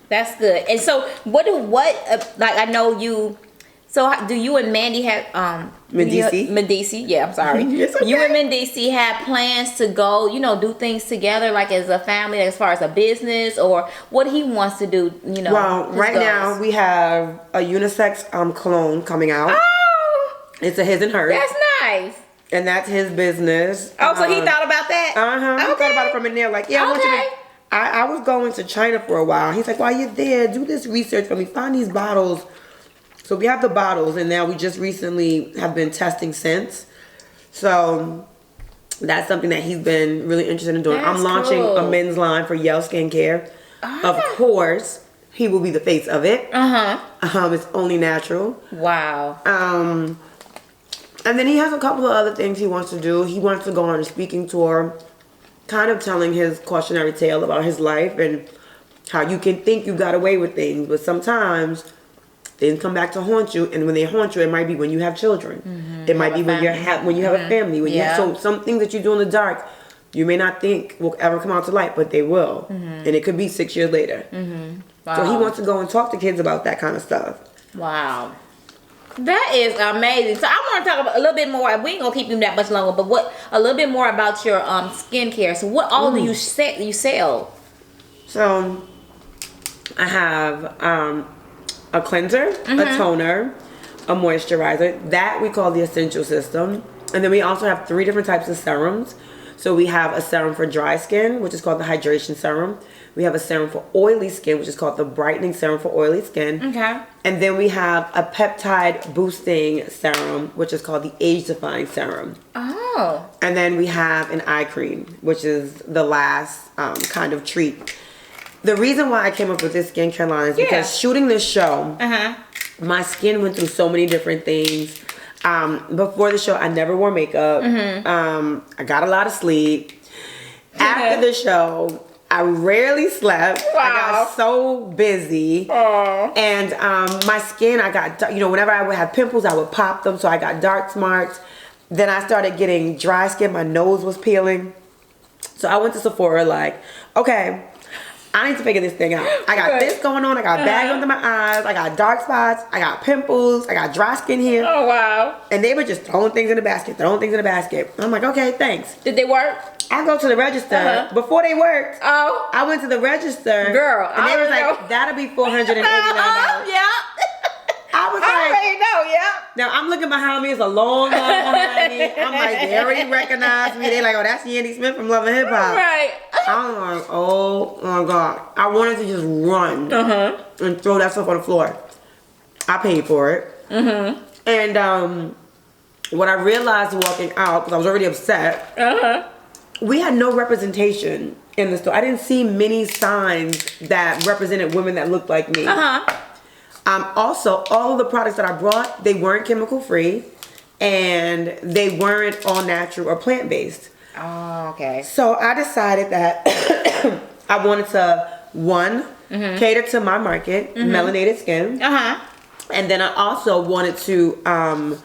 [SPEAKER 1] That's good. And so, like I know you. So, do you and Mandy have Medici? Yeah, I'm sorry.
[SPEAKER 2] It's okay.
[SPEAKER 1] You and Medici have plans to go, you know, do things together, like as a family, as far as a business, or what he wants to do, you know.
[SPEAKER 2] Well, right now we have a unisex cologne coming out.
[SPEAKER 1] Oh,
[SPEAKER 2] it's a his and hers.
[SPEAKER 1] that's nice.
[SPEAKER 2] And that's his business.
[SPEAKER 1] Oh, so he thought about that?
[SPEAKER 2] He thought about it from in there. Like, yeah, I want you to. I was going to China for a while. He's like, while you're there, do this research for me. Find these bottles. So we have the bottles, and now we just recently have been testing scents. So that's something that he's been really interested in doing.
[SPEAKER 1] That's
[SPEAKER 2] I'm launching
[SPEAKER 1] cool.
[SPEAKER 2] a men's line for Yale Skincare. Of course, he will be the face of it. It's only natural.
[SPEAKER 1] Wow.
[SPEAKER 2] And then he has a couple of other things he wants to do. He wants to go on a speaking tour, kind of telling his cautionary tale about his life and how you can think you got away with things, but sometimes things come back to haunt you, and when they haunt you, it might be when you have children. It might be when you have a family. When you have, so some things that you do in the dark, you may not think will ever come out to light, but they will, and it could be 6 years later.
[SPEAKER 1] Wow.
[SPEAKER 2] So he wants to go and talk to kids about that kind of stuff.
[SPEAKER 1] Wow. That is amazing. So I want to talk about a little bit more. We ain't gonna keep you that much longer, but a little bit more about your skincare. So what all do you sell? So
[SPEAKER 2] I have a cleanser, a toner, a moisturizer. That we call the Essential System. And then we also have 3 different types of serums. So we have a serum for dry skin, which is called the Hydration Serum. We have a serum for oily skin, which is called the Brightening Serum for oily skin.
[SPEAKER 1] Okay.
[SPEAKER 2] And then we have a peptide boosting serum, which is called the Age Defying Serum.
[SPEAKER 1] Oh.
[SPEAKER 2] And then we have an eye cream, which is the last kind of treat. The reason why I came up with this skincare line is because shooting this show, my skin went through so many different things. Before the show, I never wore makeup. I got a lot of sleep. After the show, I rarely slept.
[SPEAKER 1] Wow.
[SPEAKER 2] I got so busy. And my skin, I got, you know, whenever I would have pimples, I would pop them. So I got dark marks. Then I started getting dry skin. My nose was peeling. So I went to Sephora like, okay, I need to figure this thing out. I got this going on. I got bags under my eyes. I got dark spots. I got pimples. I got dry skin here.
[SPEAKER 1] Oh, wow.
[SPEAKER 2] And they were just throwing things in the basket, I'm like, okay, thanks.
[SPEAKER 1] Did they work?
[SPEAKER 2] I go to the register. Before they worked, I went to the register.
[SPEAKER 1] Girl,
[SPEAKER 2] and they was like, that'll be $489.
[SPEAKER 1] Yeah.
[SPEAKER 2] I was
[SPEAKER 1] I already know, yeah.
[SPEAKER 2] Now I'm looking behind me. It's a long line behind me. I'm like, they already recognize me. They like, oh, that's Yandy Smith from Love and Hip Hop.
[SPEAKER 1] Right.
[SPEAKER 2] I'm like, oh my God. I wanted to just run and throw that stuff on the floor. I paid for it. And what I realized walking out, because I was already upset, we had no representation in the store. I didn't see many signs that represented women that looked like me. Also, all of the products that I brought, they weren't chemical free, and they weren't all natural or plant based.
[SPEAKER 1] Oh, okay.
[SPEAKER 2] So I decided that I wanted to cater to my market, melanated skin, and then I also wanted to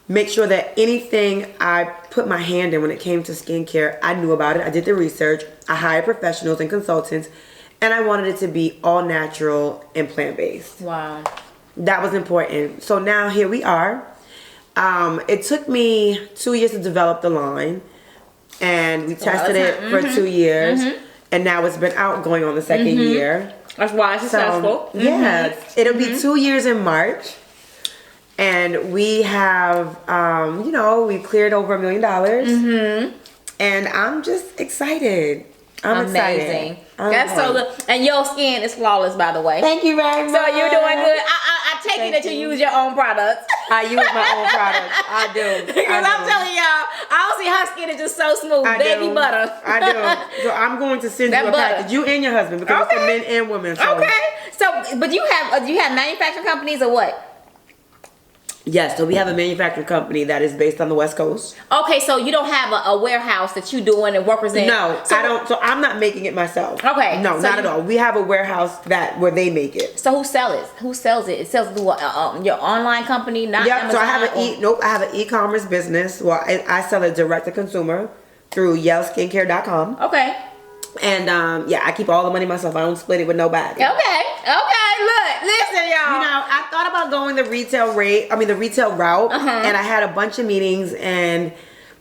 [SPEAKER 2] make sure that anything I put my hand in when it came to skincare, I knew about it. I did the research. I hire professionals and consultants, and I wanted it to be all natural and plant-based.
[SPEAKER 1] Wow.
[SPEAKER 2] That was important. So now here we are. It took me 2 years to develop the line, and we tested it for 2 years, and now it's been out going on the second year.
[SPEAKER 1] That's why it's successful.
[SPEAKER 2] Yeah, it'll be 2 years in March, and we have, we cleared over $1 million, and I'm just excited. I'm
[SPEAKER 1] amazing.
[SPEAKER 2] excited.
[SPEAKER 1] That's so good. And your skin is flawless, by the way.
[SPEAKER 2] Thank you very much.
[SPEAKER 1] So you're doing good. I take it that you use your own products.
[SPEAKER 2] I use my own products. I do.
[SPEAKER 1] Because I'm telling y'all, I don't see her skin is just so smooth. Baby butter.
[SPEAKER 2] I do. So I'm going to send you a package. You and your husband, because it's for men and women. So.
[SPEAKER 1] Okay. So, but do you have manufacturing companies or what?
[SPEAKER 2] Yes, so we have a manufacturing company that is based on the West Coast.
[SPEAKER 1] Okay, so you don't have a warehouse that you doing and workers in?
[SPEAKER 2] No, I don't. So I'm not making it myself.
[SPEAKER 1] Okay.
[SPEAKER 2] No,
[SPEAKER 1] so
[SPEAKER 2] not at all. We have a warehouse where they make it.
[SPEAKER 1] So who sells it? Who sells it? It sells through your online company, not Amazon?
[SPEAKER 2] So I have an e-commerce business. Well, I sell it direct to consumer through yellskincare.com.
[SPEAKER 1] Okay.
[SPEAKER 2] And I keep all the money myself. I don't split it with nobody.
[SPEAKER 1] Okay. Look, listen, y'all.
[SPEAKER 2] I thought about going the retail route, and I had a bunch of meetings, and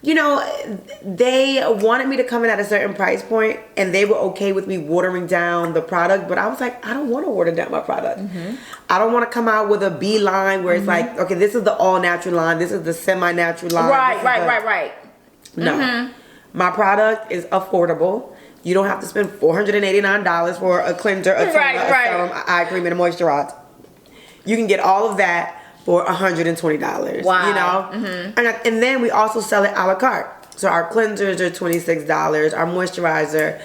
[SPEAKER 2] they wanted me to come in at a certain price point, and they were okay with me watering down the product, but I was like, I don't want to water down my product. I don't want to come out with a B line where it's like, okay, this is the all natural line, this is the semi-natural line.
[SPEAKER 1] Right.
[SPEAKER 2] No, my product is affordable. You don't have to spend $489 for a cleanser, a toner, a serum, an eye cream, and a moisturizer. You can get all of that for $120.
[SPEAKER 1] Wow.
[SPEAKER 2] And then we also sell it a la carte. So our cleansers are $26. Our moisturizer.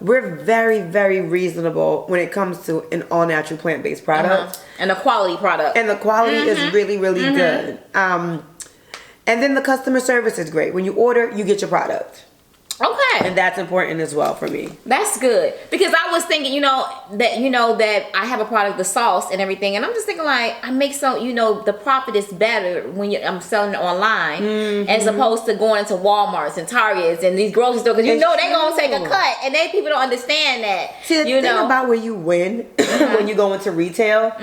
[SPEAKER 2] We're very, very reasonable when it comes to an all natural plant based product.
[SPEAKER 1] And a quality product.
[SPEAKER 2] And the quality is really, really good. And then the customer service is great. When you order, you get your product.
[SPEAKER 1] Okay.
[SPEAKER 2] And that's important as well for me.
[SPEAKER 1] That's good. Because I was thinking, that I have a product, the sauce and everything, and I'm just thinking like, I make the profit is better when I'm selling it online as opposed to going into Walmarts and Targets and these grocery stores, because they're going to take a cut, and people don't understand that.
[SPEAKER 2] See, the thing about where you win when you go into retail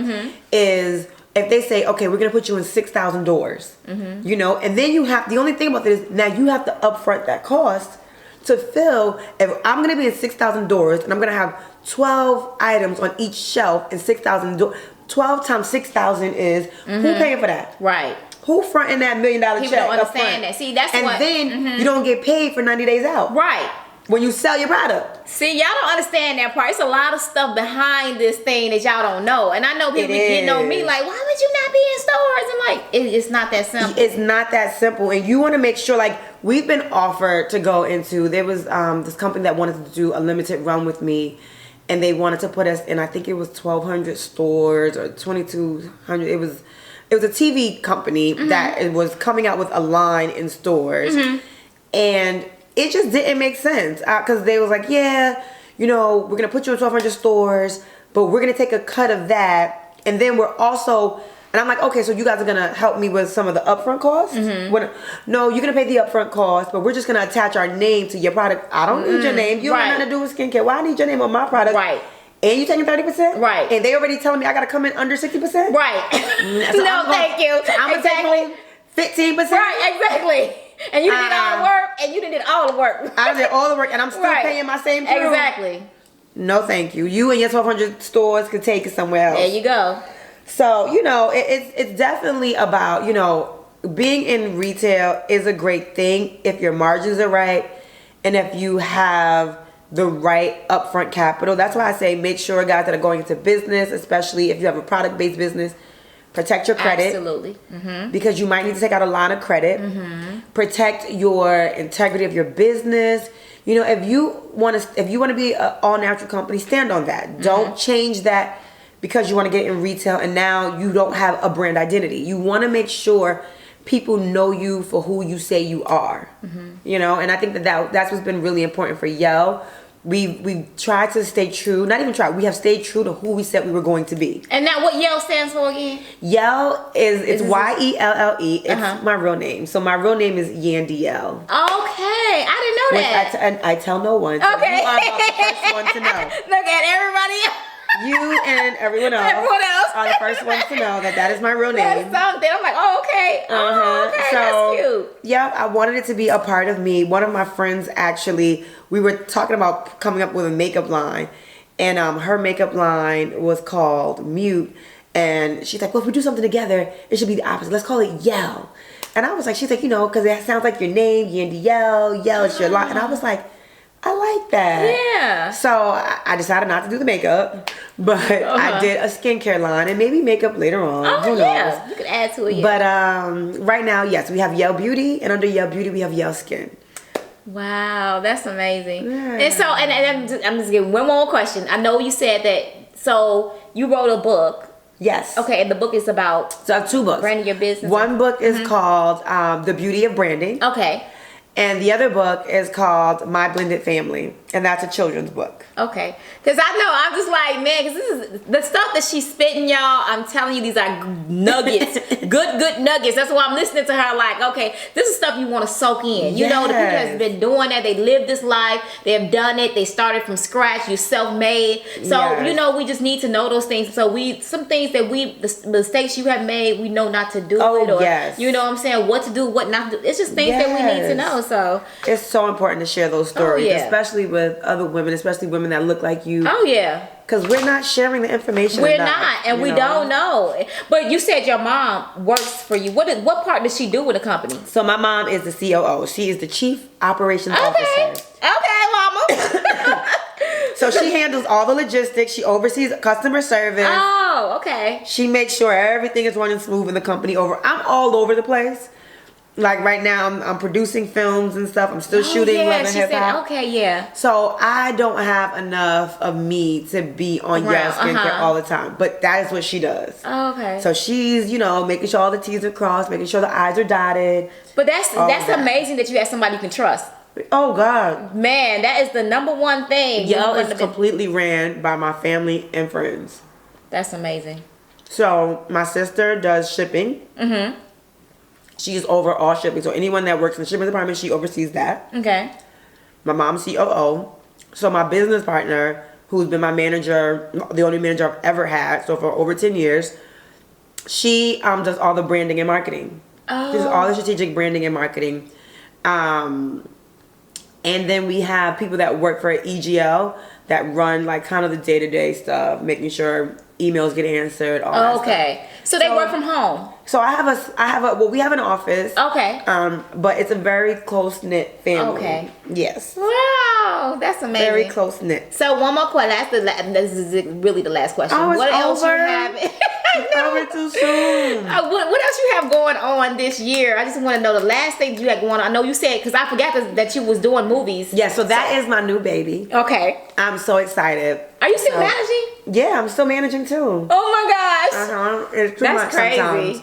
[SPEAKER 2] is if they say, okay, we're going to put you in 6,000 doors, and then you have, the only thing about this, now you have to upfront that cost to fill. If I'm going to be in 6,000 doors and I'm going to have 12 items on each shelf in 6,000 doors, 12 times 6,000 is, who paying for that?
[SPEAKER 1] Right.
[SPEAKER 2] Who fronting that $1 million check?
[SPEAKER 1] People don't understand that. See, that's
[SPEAKER 2] and
[SPEAKER 1] what.
[SPEAKER 2] then you don't get paid for 90 days out.
[SPEAKER 1] Right.
[SPEAKER 2] When you sell your product.
[SPEAKER 1] See, y'all don't understand that part. It's a lot of stuff behind this thing that y'all don't know. And I know people be getting on me like, why would you not be in stores? And like, it's not that simple.
[SPEAKER 2] It's not that simple. And you want to make sure, like, we've been offered to go into, there was this company that wanted to do a limited run with me. And they wanted to put us in, I think it was 1,200 stores or 2,200. It was a TV company that was coming out with a line in stores. And it just didn't make sense because they was like, we're going to put you in 1,200 stores, but we're going to take a cut of that. And then we're also, and I'm like, okay, so you guys are going to help me with some of the upfront costs? No, you're going to pay the upfront cost, but we're just going to attach our name to your product. I don't need your name. You don't have nothing to do with skincare. Why I need your name on my product?
[SPEAKER 1] Right.
[SPEAKER 2] And you taking 30%?
[SPEAKER 1] Right.
[SPEAKER 2] And they already telling me I got to come in under 60%?
[SPEAKER 1] Right. Thank you.
[SPEAKER 2] So I'm going to take home 15%?
[SPEAKER 1] Right, exactly. And you did all the work, and you did all the work.
[SPEAKER 2] I did all the work, and I'm still paying my same crew.
[SPEAKER 1] Exactly.
[SPEAKER 2] No, thank you. You and your 1,200 stores could take it somewhere else.
[SPEAKER 1] There you go.
[SPEAKER 2] So, it's definitely about, being in retail is a great thing if your margins are right and if you have the right upfront capital. That's why I say make sure, guys that are going into business, especially if you have a product-based business, protect your credit.
[SPEAKER 1] Absolutely.
[SPEAKER 2] Because you might need to take out a line of credit. Protect your integrity of your business. If you want to be an all natural company, stand on that. Don't change that because you want to get in retail and now you don't have a brand identity. You want to make sure people know you for who you say you are. And I think that's what's been really important for Yell. We've tried to stay true. Not even tried. We have stayed true to who we said we were going to be.
[SPEAKER 1] And now, what Yell stands for again?
[SPEAKER 2] Yell is Yelle. It's my real name. So my real name is Yandy Yell.
[SPEAKER 1] Okay. Okay, I didn't know that.
[SPEAKER 2] And I tell no one. So
[SPEAKER 1] Okay.
[SPEAKER 2] You are about the first one to know.
[SPEAKER 1] Look at everybody else.
[SPEAKER 2] You and everyone else. Are the first ones to know that is my real name.
[SPEAKER 1] That's something. I'm like, oh, okay. Oh, okay,
[SPEAKER 2] So,
[SPEAKER 1] that's cute.
[SPEAKER 2] Yeah, I wanted it to be a part of me. One of my friends actually, we were talking about coming up with a makeup line. And her makeup line was called Mute. And she's like, well, if we do something together, it should be the opposite. Let's call it Yell. And I was like, she's like, because it sounds like your name, Yandy Yell. Yell is your line. And I was like, I like that.
[SPEAKER 1] Yeah.
[SPEAKER 2] So I decided not to do the makeup, but I did a skincare line and maybe makeup later on.
[SPEAKER 1] Oh,
[SPEAKER 2] Who
[SPEAKER 1] yeah.
[SPEAKER 2] knows?
[SPEAKER 1] You could add to it. Yeah.
[SPEAKER 2] But right now, yes, we have Yell Beauty, and under Yell Beauty, we have Yell Skin.
[SPEAKER 1] Wow, that's amazing.
[SPEAKER 2] Yeah.
[SPEAKER 1] And so, and I'm just getting one more question. I know you said that, so you wrote a book.
[SPEAKER 2] Yes.
[SPEAKER 1] Okay, and the book is about
[SPEAKER 2] So I have 2 books.
[SPEAKER 1] branding your business.
[SPEAKER 2] One book is called The Beauty of Branding.
[SPEAKER 1] Okay.
[SPEAKER 2] And the other book is called My Blended Family. And that's a children's book.
[SPEAKER 1] Okay. Because I know, I'm just like, man, because this is the stuff that she's spitting, y'all. I'm telling you, these are nuggets. good nuggets. That's why I'm listening to her like, okay, this is stuff you want to soak in. You know, the people that's been doing that. They lived this life. They have done it. They started from scratch. You self-made. So, we just need to know those things. So some things that the mistakes you have made, we know not to do it. Or, you know what I'm saying? What to do, what not to do. It's just things that we need to know. So
[SPEAKER 2] it's so important to share those stories, especially with other women, especially women that look like you.
[SPEAKER 1] Oh yeah,
[SPEAKER 2] because we're not sharing the information.
[SPEAKER 1] We're not, and we don't know. But you said your mom works for you. What part does she do with the company?
[SPEAKER 2] So my mom is the COO. She is the Chief Operations Officer.
[SPEAKER 1] Okay, mama.
[SPEAKER 2] So she handles all the logistics. She oversees customer service.
[SPEAKER 1] Oh, okay.
[SPEAKER 2] She makes sure everything is running smooth in the company. I'm all over the place. Like right now, I'm producing films and stuff. I'm still shooting Love and Hip Hop.
[SPEAKER 1] Okay, yeah.
[SPEAKER 2] So I don't have enough of me to be on Yell Skincare all the time. But that is what she does.
[SPEAKER 1] Oh, okay.
[SPEAKER 2] So she's, making sure all the T's are crossed, making sure the I's are dotted.
[SPEAKER 1] But that's amazing that you have somebody you can trust.
[SPEAKER 2] Oh God.
[SPEAKER 1] Man, that is the number one thing.
[SPEAKER 2] Yell is completely ran by my family and friends.
[SPEAKER 1] That's amazing.
[SPEAKER 2] So my sister does shipping. Mm-hmm. She's over all shipping. So anyone that works in the shipping department, she oversees that. Okay. My mom's COO. So my business partner, who's been my manager, the only manager I've ever had, so for over 10 years, she does all the branding and marketing. Oh. She does all the strategic branding and marketing. And then we have people that work for EGL that run like kind of the day-to-day stuff, making sure emails get answered, all that stuff.
[SPEAKER 1] So they work from home.
[SPEAKER 2] So we have an office. Okay. But it's a very close-knit family. Okay. Yes.
[SPEAKER 1] Wow, that's amazing.
[SPEAKER 2] Very close-knit.
[SPEAKER 1] So one more question. This is really the last question.
[SPEAKER 2] Oh,
[SPEAKER 1] what else
[SPEAKER 2] over?
[SPEAKER 1] You have?
[SPEAKER 2] It's over too soon.
[SPEAKER 1] What else you have going on this year? I just want to know the last thing you had going on. I know you said, because I forgot that you was doing movies.
[SPEAKER 2] Yeah, so that is my new baby. Okay. I'm so excited.
[SPEAKER 1] Are you still managing?
[SPEAKER 2] Yeah, I'm still managing too.
[SPEAKER 1] Oh my gosh.
[SPEAKER 2] It's too much crazy. Sometimes.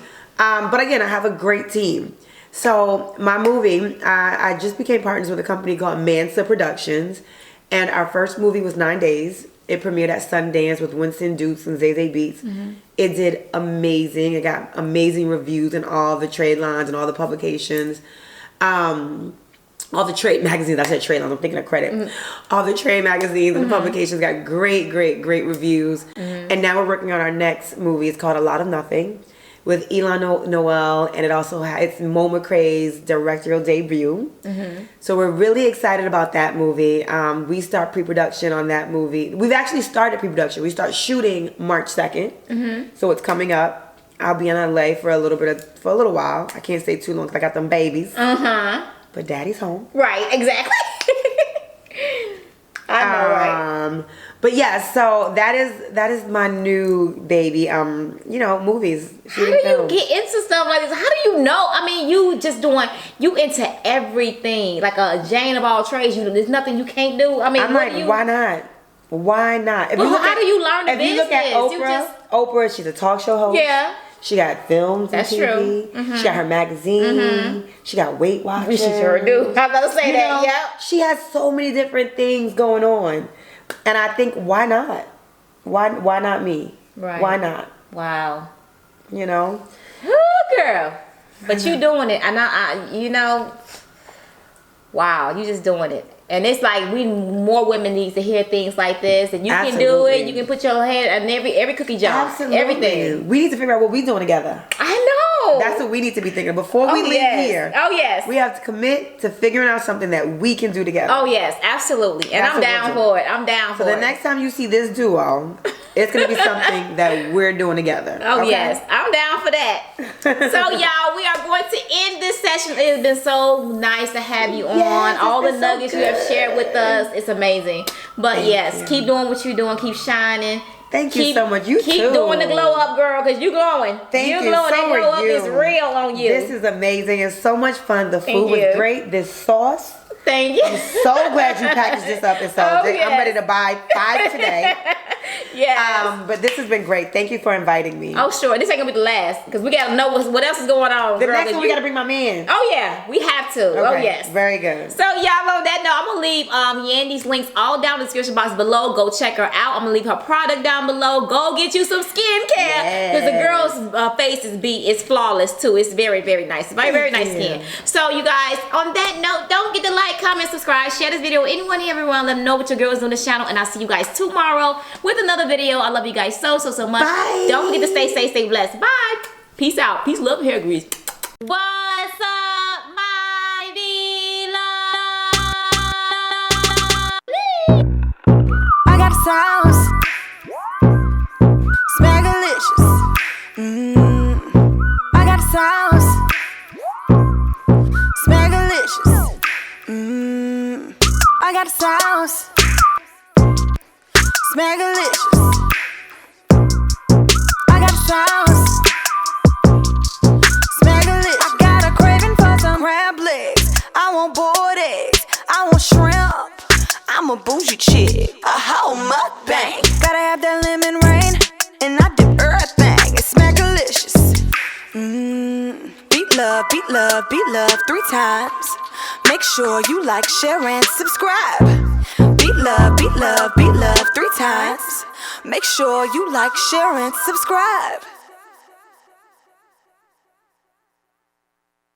[SPEAKER 2] But again, I have a great team. So my movie, I just became partners with a company called Mansa Productions. And our first movie was 9 Days. It premiered at Sundance with Winston Dukes and Zay Zay Beats. Mm-hmm. It did amazing. It got amazing reviews in all the trade lines and all the publications. All the trade magazines. I said trade lines. I'm thinking of credit. Mm-hmm. All the trade magazines and the publications got great reviews. Mm-hmm. And now we're working on our next movie. It's called A Lot of Nothing with Elon Noel, and it's Mo McRae's directorial debut. Mm-hmm. So we're really excited about that movie. We start pre-production on that movie. We've actually started pre-production. We start shooting March 2nd. Mm-hmm. So it's coming up. I'll be in LA for a little while. I can't stay too long because I got them babies. Uh-huh. But daddy's home.
[SPEAKER 1] Right, exactly. I know, right?
[SPEAKER 2] But yeah, so that is my new baby. Movies.
[SPEAKER 1] How do you get into stuff like this? How do you know? I mean, you into everything, like a Jane of all trades. There's nothing you can't do. I mean,
[SPEAKER 2] I'm like, why not? Why not?
[SPEAKER 1] How do you learn the business?
[SPEAKER 2] If you look at Oprah, she's a talk show host. Yeah. She got films and TV. True. Mm-hmm. She got her magazine. Mm-hmm. She got Weight Watchers.
[SPEAKER 1] She sure do. I was about to say that. Yep.
[SPEAKER 2] She has so many different things going on. And I think, why not? Why not me? Right. Why not?
[SPEAKER 1] Wow.
[SPEAKER 2] Ooh,
[SPEAKER 1] girl. But you doing it. And Wow, you just doing it. And it's like more women need to hear things like this, and you can do it. You can put your head on every cookie jar.
[SPEAKER 2] Absolutely.
[SPEAKER 1] Everything.
[SPEAKER 2] We need to figure out what we're doing together.
[SPEAKER 1] I know.
[SPEAKER 2] That's what we need to be thinking before we leave here.
[SPEAKER 1] Oh yes.
[SPEAKER 2] We have to commit to figuring out something that we can do together.
[SPEAKER 1] Oh yes, absolutely. And I'm down for it. I'm down for it.
[SPEAKER 2] So the next time you see this duo, it's gonna be something that we're doing together.
[SPEAKER 1] Oh
[SPEAKER 2] okay?
[SPEAKER 1] yes, I'm down for that. So y'all, we are going to end this session. It has been so nice to have you on.
[SPEAKER 2] Yes,
[SPEAKER 1] all the
[SPEAKER 2] so
[SPEAKER 1] nuggets you have shared with us. It's amazing. But
[SPEAKER 2] Thank
[SPEAKER 1] yes,
[SPEAKER 2] you.
[SPEAKER 1] keep doing what you're doing. Keep shining.
[SPEAKER 2] Thank you so much. You
[SPEAKER 1] keep
[SPEAKER 2] too.
[SPEAKER 1] doing the glow up, girl, because you glowing.
[SPEAKER 2] Thank you.
[SPEAKER 1] Glowing.
[SPEAKER 2] So
[SPEAKER 1] That glow up
[SPEAKER 2] you.
[SPEAKER 1] is real on you.
[SPEAKER 2] This is amazing. It's so much fun. The food
[SPEAKER 1] Thank you.
[SPEAKER 2] was great. This sauce.
[SPEAKER 1] Thank you.
[SPEAKER 2] So glad you packaged this up and sold it.
[SPEAKER 1] yes.
[SPEAKER 2] I'm ready to buy 5 today.
[SPEAKER 1] Yeah.
[SPEAKER 2] But this has been great. Thank you for inviting me.
[SPEAKER 1] Oh sure, this ain't gonna be the last because we gotta know what else is going on.
[SPEAKER 2] The
[SPEAKER 1] girl,
[SPEAKER 2] next one we gotta bring my man.
[SPEAKER 1] Oh yeah, we have to.
[SPEAKER 2] Okay,
[SPEAKER 1] Oh yes.
[SPEAKER 2] Very good.
[SPEAKER 1] So y'all, on that note, I'm gonna leave Yandy's links all down in the description box below. Go check her out. I'm gonna leave her product down below. Go get you some skincare because the girl's face is flawless too. It's very, very nice. Very nice skin. So you guys, on that note, don't forget to like, comment, subscribe, share this video with anyone and everyone. Let them know what your girl is doing on the channel, and I'll see you guys tomorrow with another video. I love you guys so much.
[SPEAKER 2] Bye.
[SPEAKER 1] Don't forget to stay safe, stay blessed. Bye. Peace out. Peace, love, hair grease. What's up, my beloved?
[SPEAKER 4] I got sauce, Smackalicious. I got sauce, Smackalicious. I got sauce, Smackalicious. I got sauce, Smackalicious. I got a craving for some crab legs. I want boiled eggs. I want shrimp. I'm a bougie chick, a whole mukbang. Gotta have that lemon rain, and I do everything. It's Smackalicious. Beat love, beat love, beat love 3 times. Make sure you like, share, and subscribe. Beat love, beat love, beat love 3 times. Make sure you like, share, and subscribe.